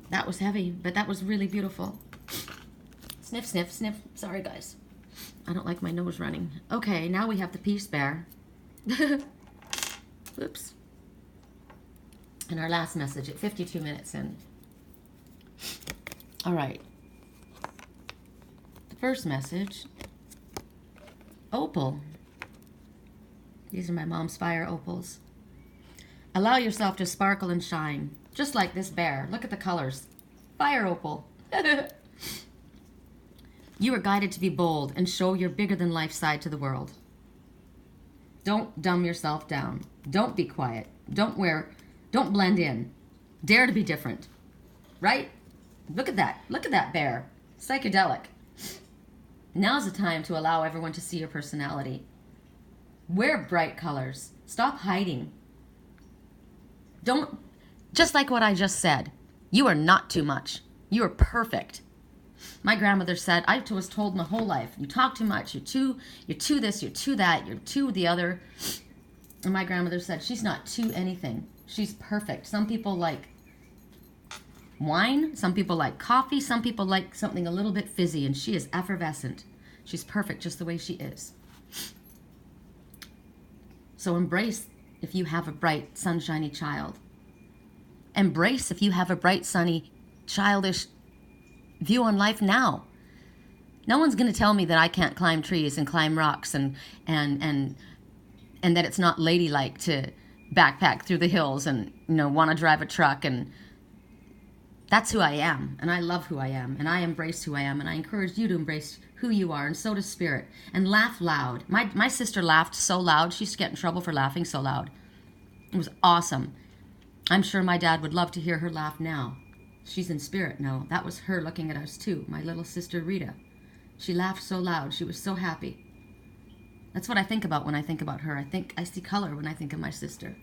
That was heavy, but that was really beautiful. Sniff, sniff, sniff. Sorry, guys. I don't like my nose running. Okay, now we have the peace bear. Oops. And our last message at 52 minutes in. All right. The first message. Opal. These are my mom's fire opals. Allow yourself to sparkle and shine, just like this bear. Look at the colors. Fire opal. You are guided to be bold and show your bigger-than-life side to the world. Don't dumb yourself down. Don't be quiet. Don't blend in. Dare to be different. Right? Look at that. Look at that bear. Psychedelic. Now's the time to allow everyone to see your personality. Wear bright colors. Stop hiding. Don't, just like what I just said, you are not too much. You are perfect. My grandmother said, I was told my whole life, you talk too much, you're too this, you're too that, you're too the other. And my grandmother said, she's not too anything. She's perfect. Some people like wine, some people like coffee, some people like something a little bit fizzy, and she is effervescent. She's perfect just the way she is. So embrace if you have a bright, sunshiny child. Embrace if you have a bright, sunny, childish view on life now. No one's going to tell me that I can't climb trees and climb rocks and that it's not ladylike to backpack through the hills and, want to drive a truck. And that's who I am. And I love who I am. And I embrace who I am. And I encourage you to embrace who you are. And so does Spirit. And laugh loud. My sister laughed so loud. She used to get in trouble for laughing so loud. It was awesome. I'm sure my dad would love to hear her laugh now. She's in spirit now. That was her looking at us too. My little sister Rita. She laughed so loud. She was so happy. That's what I think about when I think about her. I see color when I think of my sister.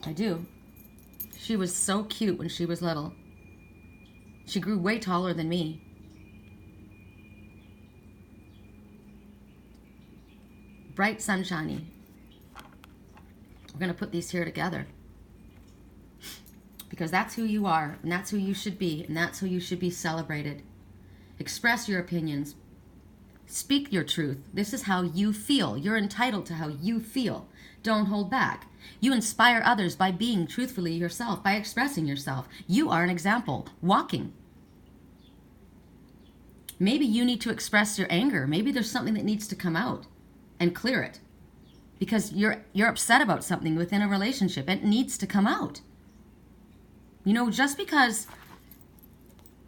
I do. She was so cute when she was little. She grew way taller than me. Bright, sunshiny. We're going to put these here together. Because that's who you are, and that's who you should be, and that's who you should be celebrated. Express your opinions. Speak your truth. This is how you feel. You're entitled to how you feel. Don't hold back. You inspire others by being truthfully yourself, by expressing yourself. You are an example, walking. Maybe you need to express your anger. Maybe there's something that needs to come out and clear it. Because you're upset about something within a relationship. It needs to come out. You know, just because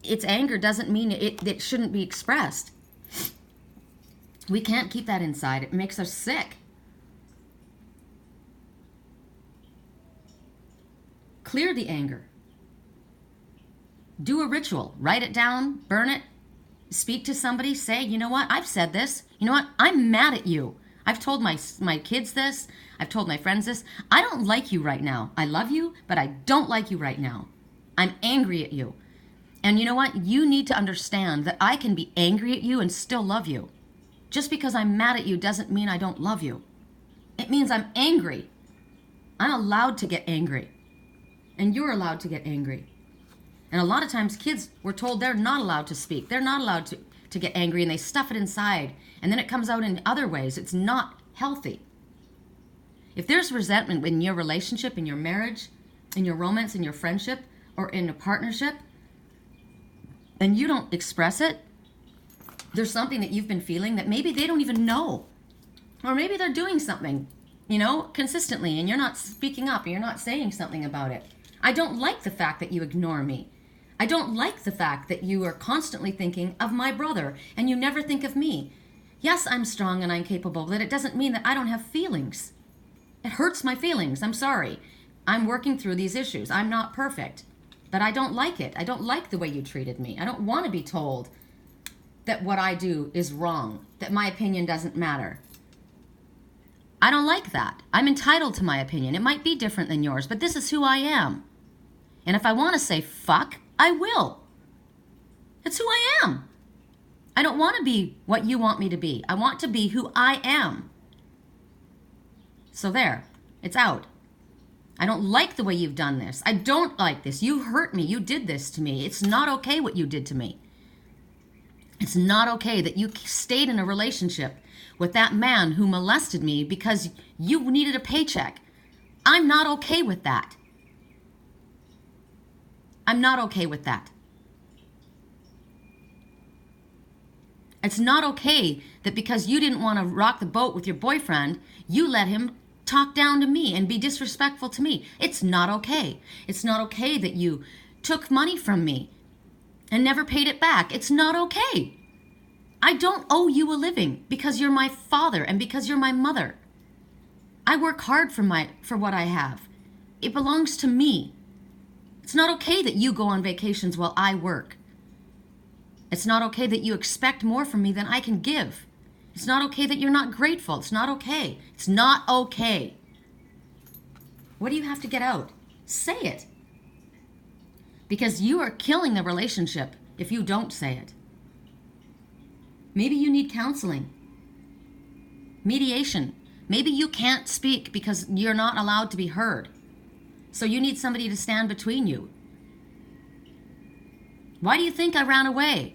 it's anger doesn't mean it shouldn't be expressed. We can't keep that inside. It makes us sick. Clear the anger. Do a ritual. Write it down. Burn it. Speak to somebody. Say, you know what? I've said this. You know what? I'm mad at you. I've told my kids this. I've told my friends this. I don't like you right now. I love you, but I don't like you right now. I'm angry at you. And you know what? You need to understand that I can be angry at you and still love you. Just because I'm mad at you doesn't mean I don't love you. It means I'm angry. I'm allowed to get angry. And you're allowed to get angry. And a lot of times kids were told they're not allowed to speak. They're not allowed to get angry, and they stuff it inside. And then it comes out in other ways. It's not healthy. If there's resentment in your relationship, in your marriage, in your romance, in your friendship, or in a partnership, and you don't express it, there's something that you've been feeling that maybe they don't even know. Or maybe they're doing something, you know, consistently, and you're not speaking up, and you're not saying something about it. I don't like the fact that you ignore me. I don't like the fact that you are constantly thinking of my brother, and you never think of me. Yes, I'm strong and I'm capable, but it doesn't mean that I don't have feelings. It hurts my feelings. I'm sorry. I'm working through these issues. I'm not perfect, but I don't like it. I don't like the way you treated me. I don't want to be told that what I do is wrong, that my opinion doesn't matter. I don't like that. I'm entitled to my opinion. It might be different than yours, but this is who I am. And if I want to say fuck, I will. It's who I am. I don't want to be what you want me to be. I want to be who I am. So there, it's out. I don't like the way you've done this. I don't like this. You hurt me. You did this to me. It's not okay what you did to me. It's not okay that you stayed in a relationship with that man who molested me because you needed a paycheck. I'm not okay with that. I'm not okay with that. It's not okay that because you didn't want to rock the boat with your boyfriend, you let him talk down to me and be disrespectful to me. It's not okay. It's not okay that you took money from me and never paid it back. It's not okay. I don't owe you a living because you're my father and because you're my mother. I work hard for what I have. It belongs to me. It's not okay that you go on vacations while I work. It's not okay that you expect more from me than I can give. It's not okay that you're not grateful. It's not okay. It's not okay. What do you have to get out? Say it. Because you are killing the relationship if you don't say it. Maybe you need counseling, mediation. Maybe you can't speak because you're not allowed to be heard. So you need somebody to stand between you. Why do you think I ran away?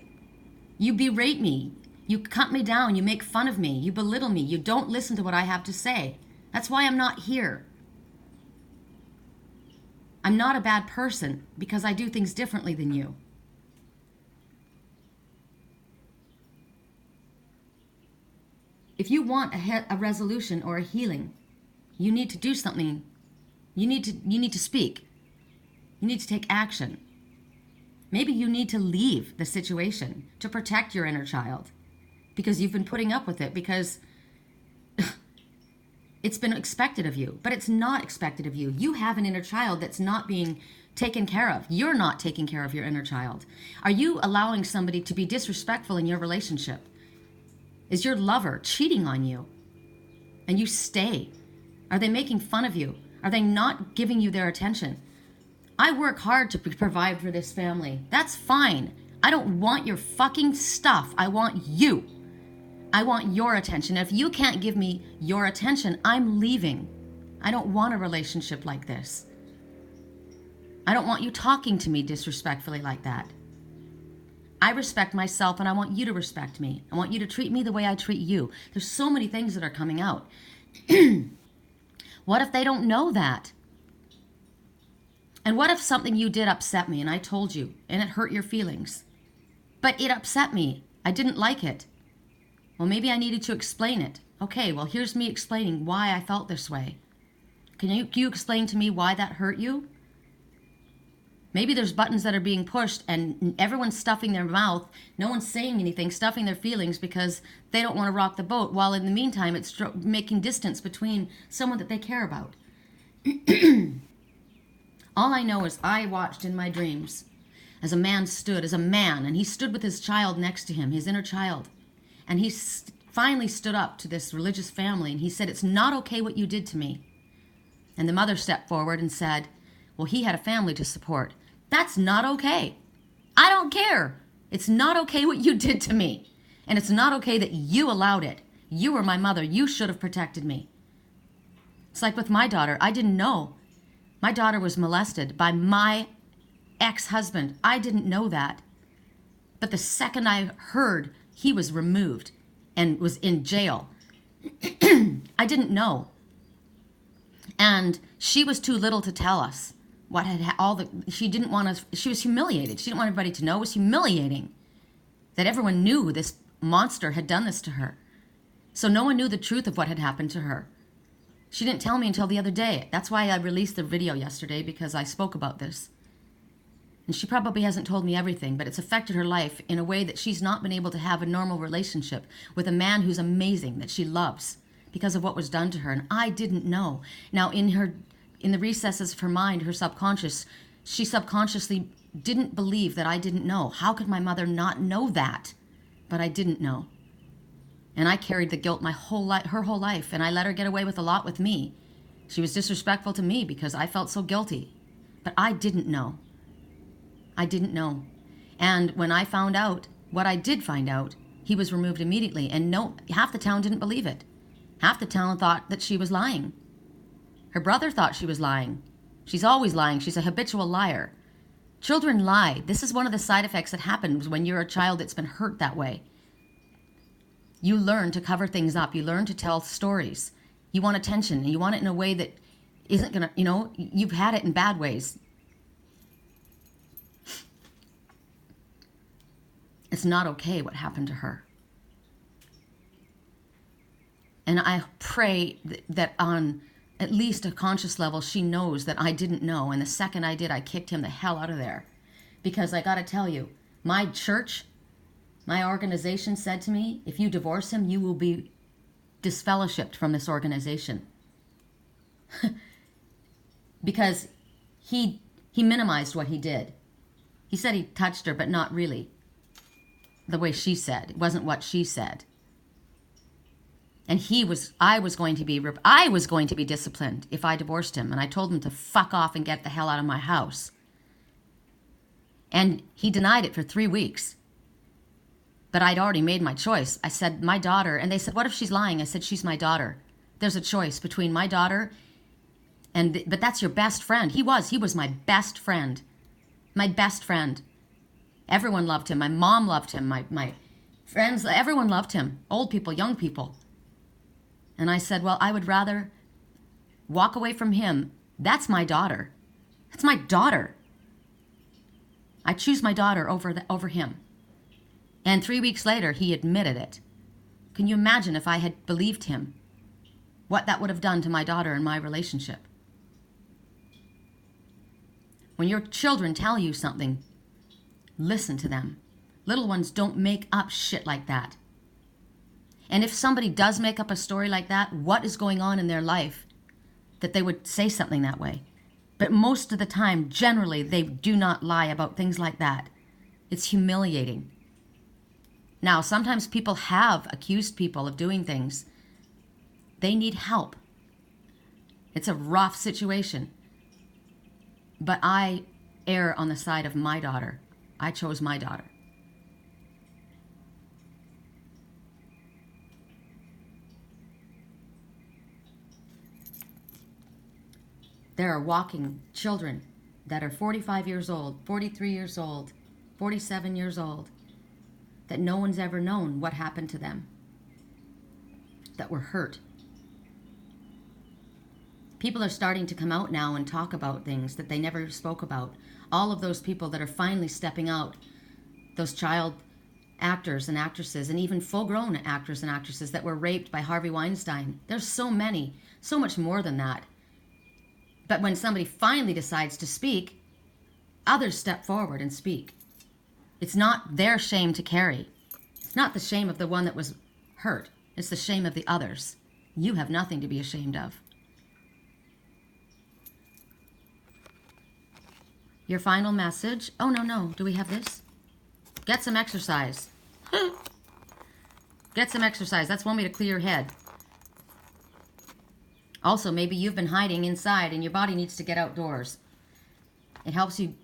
You berate me. You cut me down. You make fun of me. You belittle me. You don't listen to what I have to say. That's why I'm not here. I'm not a bad person because I do things differently than you. If you want a resolution or a healing, you need to do something. You need to speak. You need to take action. Maybe you need to leave the situation to protect your inner child because you've been putting up with it because it's been expected of you, but it's not expected of you. You have an inner child that's not being taken care of. You're not taking care of your inner child. Are you allowing somebody to be disrespectful in your relationship? Is your lover cheating on you and you stay? Are they making fun of you? Are they not giving you their attention? I work hard to provide for this family. That's fine. I don't want your fucking stuff. I want you. I want your attention. If you can't give me your attention, I'm leaving. I don't want a relationship like this. I don't want you talking to me disrespectfully like that. I respect myself and I want you to respect me. I want you to treat me the way I treat you. There's so many things that are coming out. What if they don't know that? And what if something you did upset me and I told you and it hurt your feelings? But it upset me I didn't like it. Well, maybe I needed to explain it. Okay, well, here's me explaining why I felt this way. Can you explain to me why that hurt you? Maybe there's buttons that are being pushed and everyone's stuffing their mouth. No one's saying anything, stuffing their feelings because they don't want to rock the boat. While in the meantime, it's making distance between someone that they care about. All I know is I watched in my dreams as a man stood, and he stood with his child next to him, his inner child. And he finally stood up to this religious family and he said, "It's not okay what you did to me." And the mother stepped forward and said, well, he had a family to support. That's not okay. I don't care. It's not okay what you did to me. And it's not okay that you allowed it. You were my mother. You should have protected me. It's like with my daughter. I didn't know. My daughter was molested by my ex-husband. I didn't know that. But the second I heard he was removed and was in jail, I didn't know. And she was too little to tell us what had she didn't want us, she was humiliated. She didn't want everybody to know. It was humiliating that everyone knew this monster had done this to her. So no one knew the truth of what had happened to her. She didn't tell me until the other day. That's why I released the video yesterday, because I spoke about this. And she probably hasn't told me everything, but it's affected her life in a way that she's not been able to have a normal relationship with a man who's amazing, that she loves, because of what was done to her. And I didn't know. Now, in the recesses of her mind, her subconscious, she subconsciously didn't believe that I didn't know. How could my mother not know that? But I didn't know. And I carried the guilt her whole life, and I let her get away with a lot with me. She was disrespectful to me because I felt so guilty. But I didn't know. I didn't know. And when I found out what I did find out, he was removed immediately. And no, half the town didn't believe it. Half the town thought that she was lying. Her brother thought she was lying. She's always lying. She's a habitual liar. Children lie. This is one of the side effects that happens when you're a child that's been hurt that way. You learn to cover things up. You learn to tell stories. You want attention, and you want it in a way that isn't going to, you've had it in bad ways. It's not okay what happened to her. And I pray that on at least a conscious level, she knows that I didn't know. And the second I did, I kicked him the hell out of there. Because I got to tell you, my church, my organization said to me, if you divorce him, you will be disfellowshipped from this organization. Because he minimized what he did. He said he touched her, but not really. The way she said. It wasn't what she said. And I was going to be disciplined if I divorced him. And I told him to fuck off and get the hell out of my house. And he denied it for 3 weeks. But I'd already made my choice. I said, my daughter, and they said, what if she's lying? I said, she's my daughter. There's a choice between my daughter but that's your best friend. He was my best friend. My best friend. Everyone loved him. My mom loved him. My friends, everyone loved him. Old people, young people. And I said, well, I would rather walk away from him. That's my daughter. That's my daughter. I choose my daughter over him. And 3 weeks later, he admitted it. Can you imagine if I had believed him? What that would have done to my daughter and my relationship. When your children tell you something, listen to them. Little ones don't make up shit like that. And if somebody does make up a story like that, what is going on in their life that they would say something that way? But most of the time, generally, they do not lie about things like that. It's humiliating. Now, sometimes people have accused people of doing things. They need help. It's a rough situation. But I err on the side of my daughter. I chose my daughter. There are walking children that are 45 years old, 43 years old, 47 years old, that no one's ever known what happened to them, that were hurt. People are starting to come out now and talk about things that they never spoke about. All of those people that are finally stepping out, those child actors and actresses, and even full-grown actors and actresses that were raped by Harvey Weinstein. There's so many, so much more than that. But when somebody finally decides to speak, others step forward and speak. It's not their shame to carry. It's not the shame of the one that was hurt. It's the shame of the others. You have nothing to be ashamed of. Your final message. Oh, no. Do we have this? Get some exercise. Get some exercise. That's one way to clear your head. Also, maybe you've been hiding inside and your body needs to get outdoors. It helps you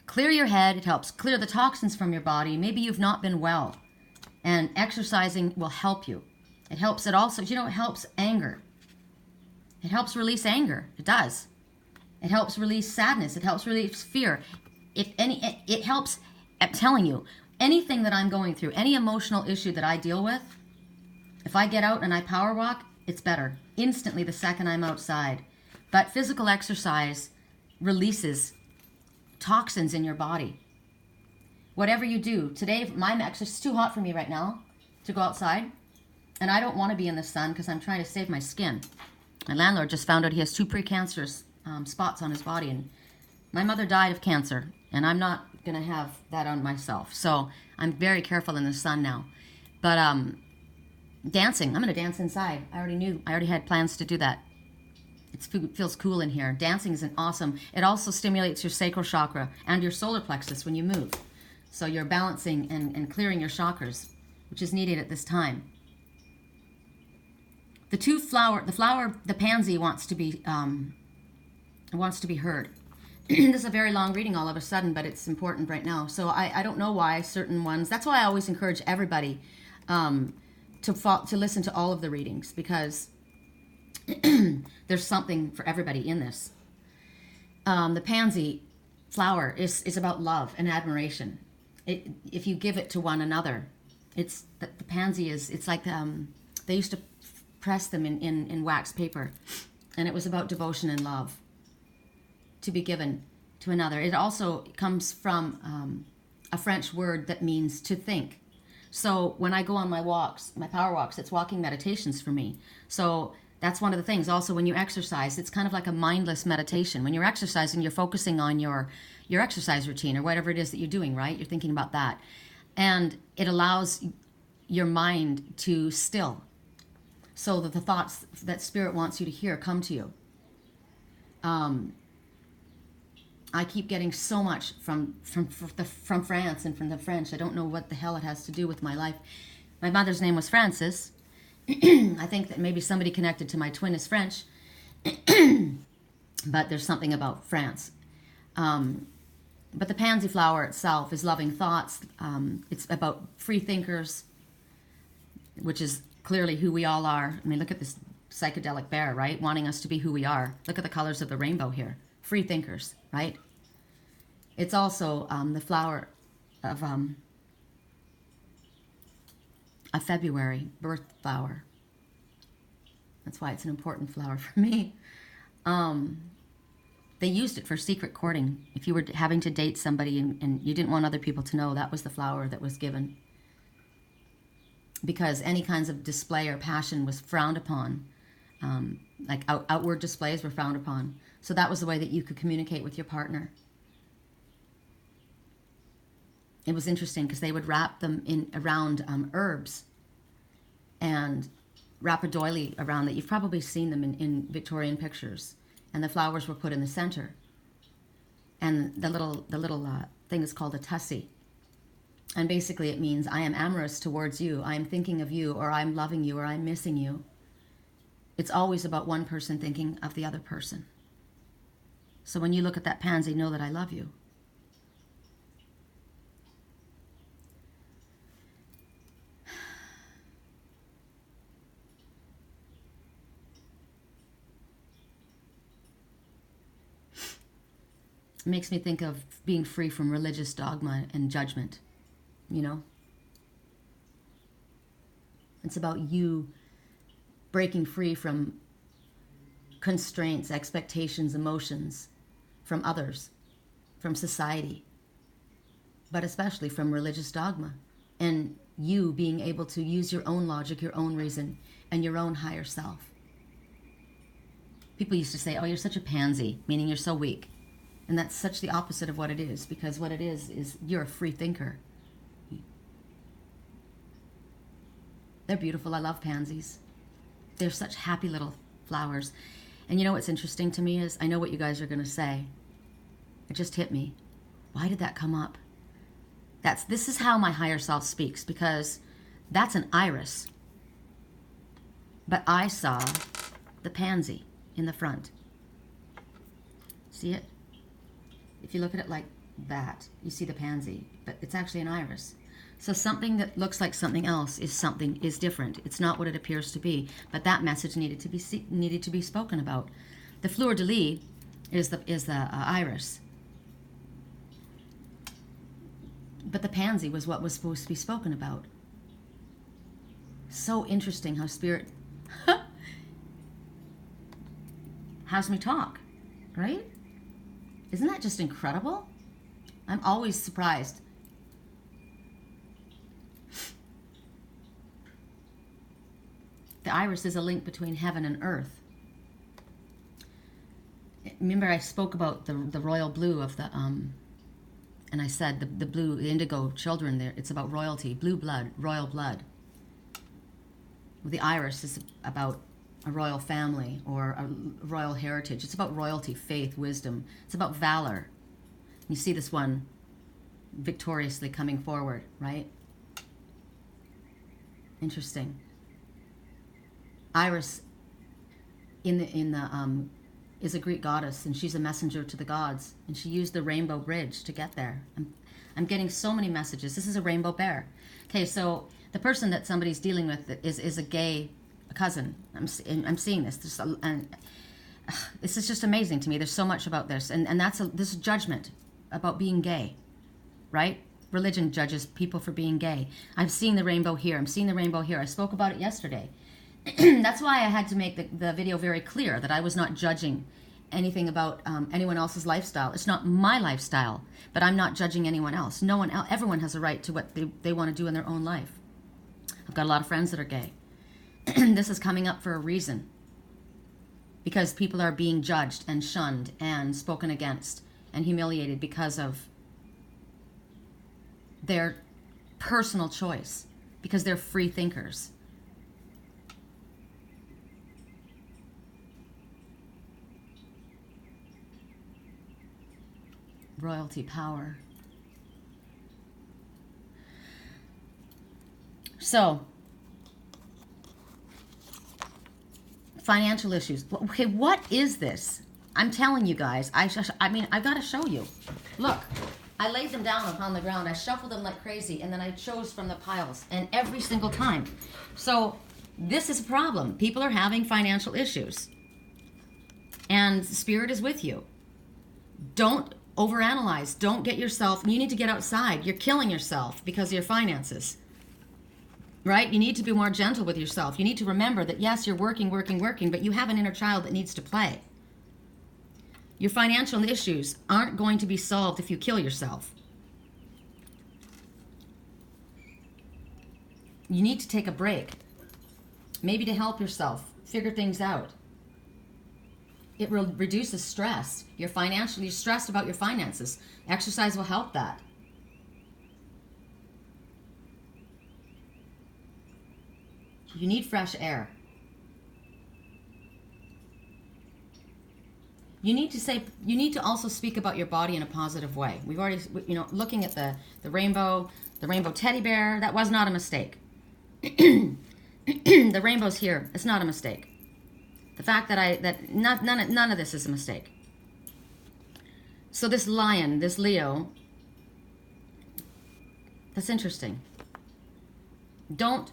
clear your head. It helps clear the toxins from your body. Maybe you've not been well. And exercising will help you. It helps it also, it helps anger. It helps release anger. It does. It helps release sadness. It helps release fear. It helps, I'm telling you, anything that I'm going through, any emotional issue that I deal with, if I get out and I power walk, it's better. Instantly the second I'm outside. But physical exercise releases toxins in your body. Whatever you do, today it's too hot for me right now to go outside. And I don't want to be in the sun because I'm trying to save my skin. My landlord just found out he has 2 precancerous spots on his body, and my mother died of cancer, and I'm not going to have that on myself. So I'm very careful in the sun now. But dancing, I'm going to dance inside. I already had plans to do that. It feels cool in here. Dancing is awesome. It also stimulates your sacral chakra and your solar plexus when you move. So you're balancing and clearing your chakras, which is needed at this time. The pansy wants to be heard. This is a very long reading all of a sudden, but it's important right now. So I don't know why certain ones. That's why I always encourage everybody to listen to all of the readings, because there's something for everybody in this. The pansy flower is about love and admiration. If you give it to one another, the pansy it's like they used to press them in wax paper, and it was about devotion and love to be given to another. It also comes from a French word that means to think. So when I go on my walks, my power walks, it's walking meditations for me. So that's one of the things. Also, when you exercise, it's kind of like a mindless meditation. When you're exercising, you're focusing on your exercise routine or whatever it is that you're doing, right? You're thinking about that. And it allows your mind to still, so that the thoughts that Spirit wants you to hear come to you. I keep getting so much from France and from the French. I don't know what the hell it has to do with my life. My mother's name was Frances. I think that maybe somebody connected to my twin is French. But there's something about France. But the pansy flower itself is loving thoughts. It's about free thinkers, which is clearly who we all are. I mean, look at this psychedelic bear, right? Wanting us to be who we are. Look at the colors of the rainbow here. Free thinkers, right? It's also the flower of a February birth flower. That's why it's an important flower for me. They used it for secret courting. If you were having to date somebody and you didn't want other people to know, that was the flower that was given. Because any kinds of display or passion was frowned upon. Like outward displays were frowned upon. So that was the way that you could communicate with your partner. It was interesting because they would wrap them around herbs and wrap a doily around that. You've probably seen them in Victorian pictures. And the flowers were put in the center. And the little thing is called a tussie. And basically it means I am amorous towards you, I am thinking of you, or I'm loving you, or I'm missing you. It's always about one person thinking of the other person. So when you look at that pansy, know that I love you. It makes me think of being free from religious dogma and judgment, you know? It's about you breaking free from constraints, expectations, emotions from others, from society, but especially from religious dogma. and you being able to use your own logic, your own reason, and your own higher self. People used to say, oh, you're such a pansy, meaning you're so weak. And that's such the opposite of what it is, because what it is you're a free thinker. They're beautiful. I love pansies. They're such happy little flowers. And you know what's interesting to me is, I know what you guys are going to say. It just hit me. Why did that come up? This is how my higher self speaks, because that's an iris. But I saw the pansy in the front. See it? If you look at it like that, you see the pansy, but it's actually an iris. So something that looks like something else is different. It's not what it appears to be, but that message needed to be spoken about. The fleur de lis is the iris, but the pansy was what was supposed to be spoken about. So interesting how Spirit has me talk, right? Isn't that just incredible? I'm always surprised. The iris is a link between heaven and earth. Remember I spoke about the royal blue of the, and I said the blue, the indigo children there, it's about royalty, blue blood, royal blood. The iris is about a royal family or a royal heritage. It's about royalty, faith, wisdom. It's about valor. You see this one victoriously coming forward, right? Interesting. Iris is a Greek goddess, and she's a messenger to the gods, and she used the rainbow bridge to get there. I'm getting so many messages. This is a rainbow bear. Okay, so the person that somebody's dealing with is a gay cousin. I'm seeing this. This is just amazing to me. There's so much about this, and this is judgment about being gay, right? Religion judges people for being gay. I'm seeing the rainbow here. I'm seeing the rainbow here. I spoke about it yesterday. That's why I had to make the video very clear that I was not judging anything about anyone else's lifestyle. It's not my lifestyle, but I'm not judging anyone else. No one else. Everyone has a right to what they want to do in their own life. I've got a lot of friends that are gay. This is coming up for a reason, because people are being judged and shunned and spoken against and humiliated because of their personal choice, because they're free thinkers. Royalty, power. So, financial issues. Okay, what is this? I'm telling you guys. I mean, I've got to show you. Look, I laid them down upon the ground. I shuffled them like crazy, and then I chose from the piles, and every single time. So, this is a problem. People are having financial issues, and Spirit is with you. Don't overanalyze. Don't get yourself, you need to get outside. You're killing yourself because of your finances. Right? You need to be more gentle with yourself. You need to remember that yes, you're working, but you have an inner child that needs to play. Your financial issues aren't going to be solved if you kill yourself. You need to take a break. Maybe to help yourself figure things out. It reduces stress. You're stressed about your finances. Exercise will help that. You need fresh air. You need to also speak about your body in a positive way. We've already, looking at the rainbow teddy bear, that was not a mistake. The rainbow's here. It's not a mistake. The fact that none of this is a mistake. So this lion, this Leo, that's interesting. Don't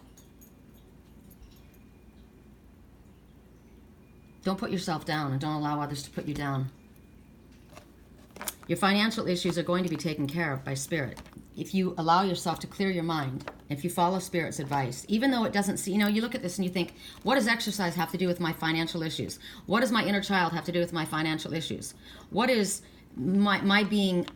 put yourself down, and don't allow others to put you down. Your financial issues are going to be taken care of by Spirit. If you allow yourself to clear your mind, if you follow Spirit's advice, even though it doesn't see, you look at this and you think, what does exercise have to do with my financial issues? What does my inner child have to do with my financial issues? What is my being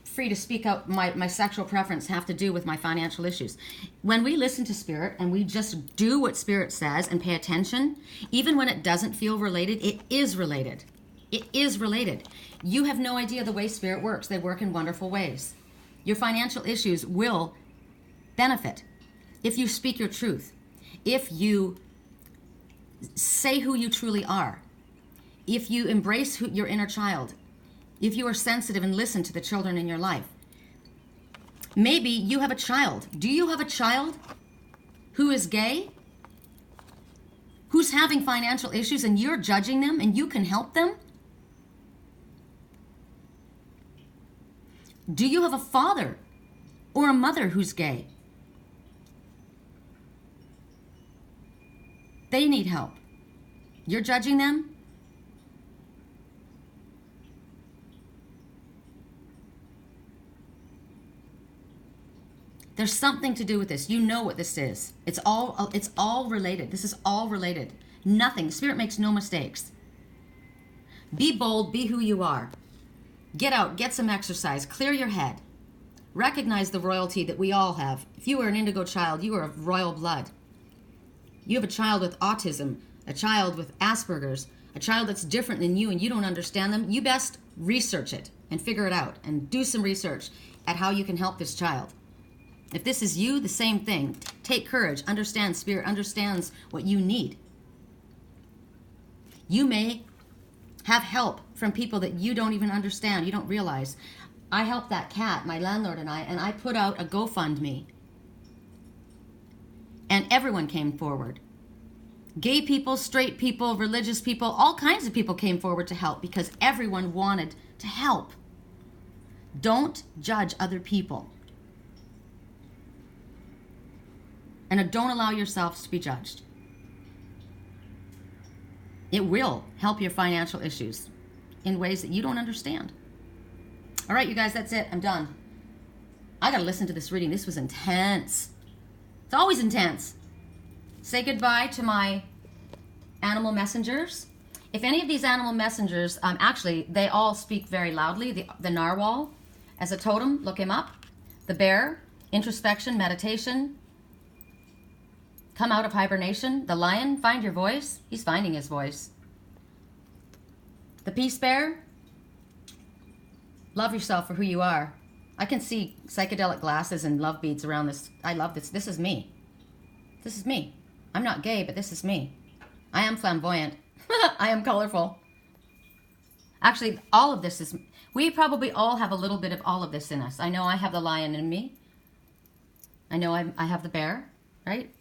free to speak out my sexual preference have to do with my financial issues. When we listen to Spirit and we just do what Spirit says and pay attention, even when it doesn't feel related, it is related. It is related. You have no idea the way Spirit works. They work in wonderful ways. Your financial issues will benefit if you speak your truth, if you say who you truly are, if you embrace your inner child, if you are sensitive and listen to the children in your life. Maybe you have a child. Do you have a child who is gay? Who's having financial issues and you're judging them and you can help them? Do you have a father or a mother who's gay? They need help. You're judging them? There's something to do with this. You know what this is. It's all related. This is all related. Nothing. Spirit makes no mistakes. Be bold. Be who you are. Get out. Get some exercise. Clear your head. Recognize the royalty that we all have. If you are an indigo child, you are of royal blood. You have a child with autism, a child with Asperger's, a child that's different than you and you don't understand them. You best research it and figure it out and do some research at how you can help this child. If this is you, the same thing. Take courage. Understand. Spirit understands what you need. You may have help from people that you don't even understand. You don't realize. I helped that cat, my landlord and I put out a GoFundMe. And everyone came forward. Gay people, straight people, religious people, all kinds of people came forward to help because everyone wanted to help. Don't judge other people. And don't allow yourselves to be judged. It will help your financial issues in ways that you don't understand. All right, you guys, that's it. I'm done. I got to listen to this reading. This was intense. It's always intense. Say goodbye to my animal messengers. If any of these animal messengers, actually, they all speak very loudly. The narwhal, as a totem, look him up. The bear, introspection, meditation, come out of hibernation. The lion, find your voice. He's finding his voice. The peace bear, love yourself for who you are. I can see psychedelic glasses and love beads around this. I love this. This is me. This is me. I'm not gay, but this is me. I am flamboyant. I am colorful. Actually, all of this is, we probably all have a little bit of all of this in us. I know I have the lion in me. I know I have the bear, right?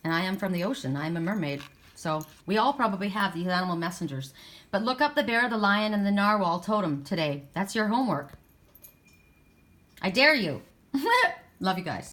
And I am from the ocean. I am a mermaid. So we all probably have these animal messengers. But look up the bear, the lion, and the narwhal totem today. That's your homework. I dare you. Love you guys.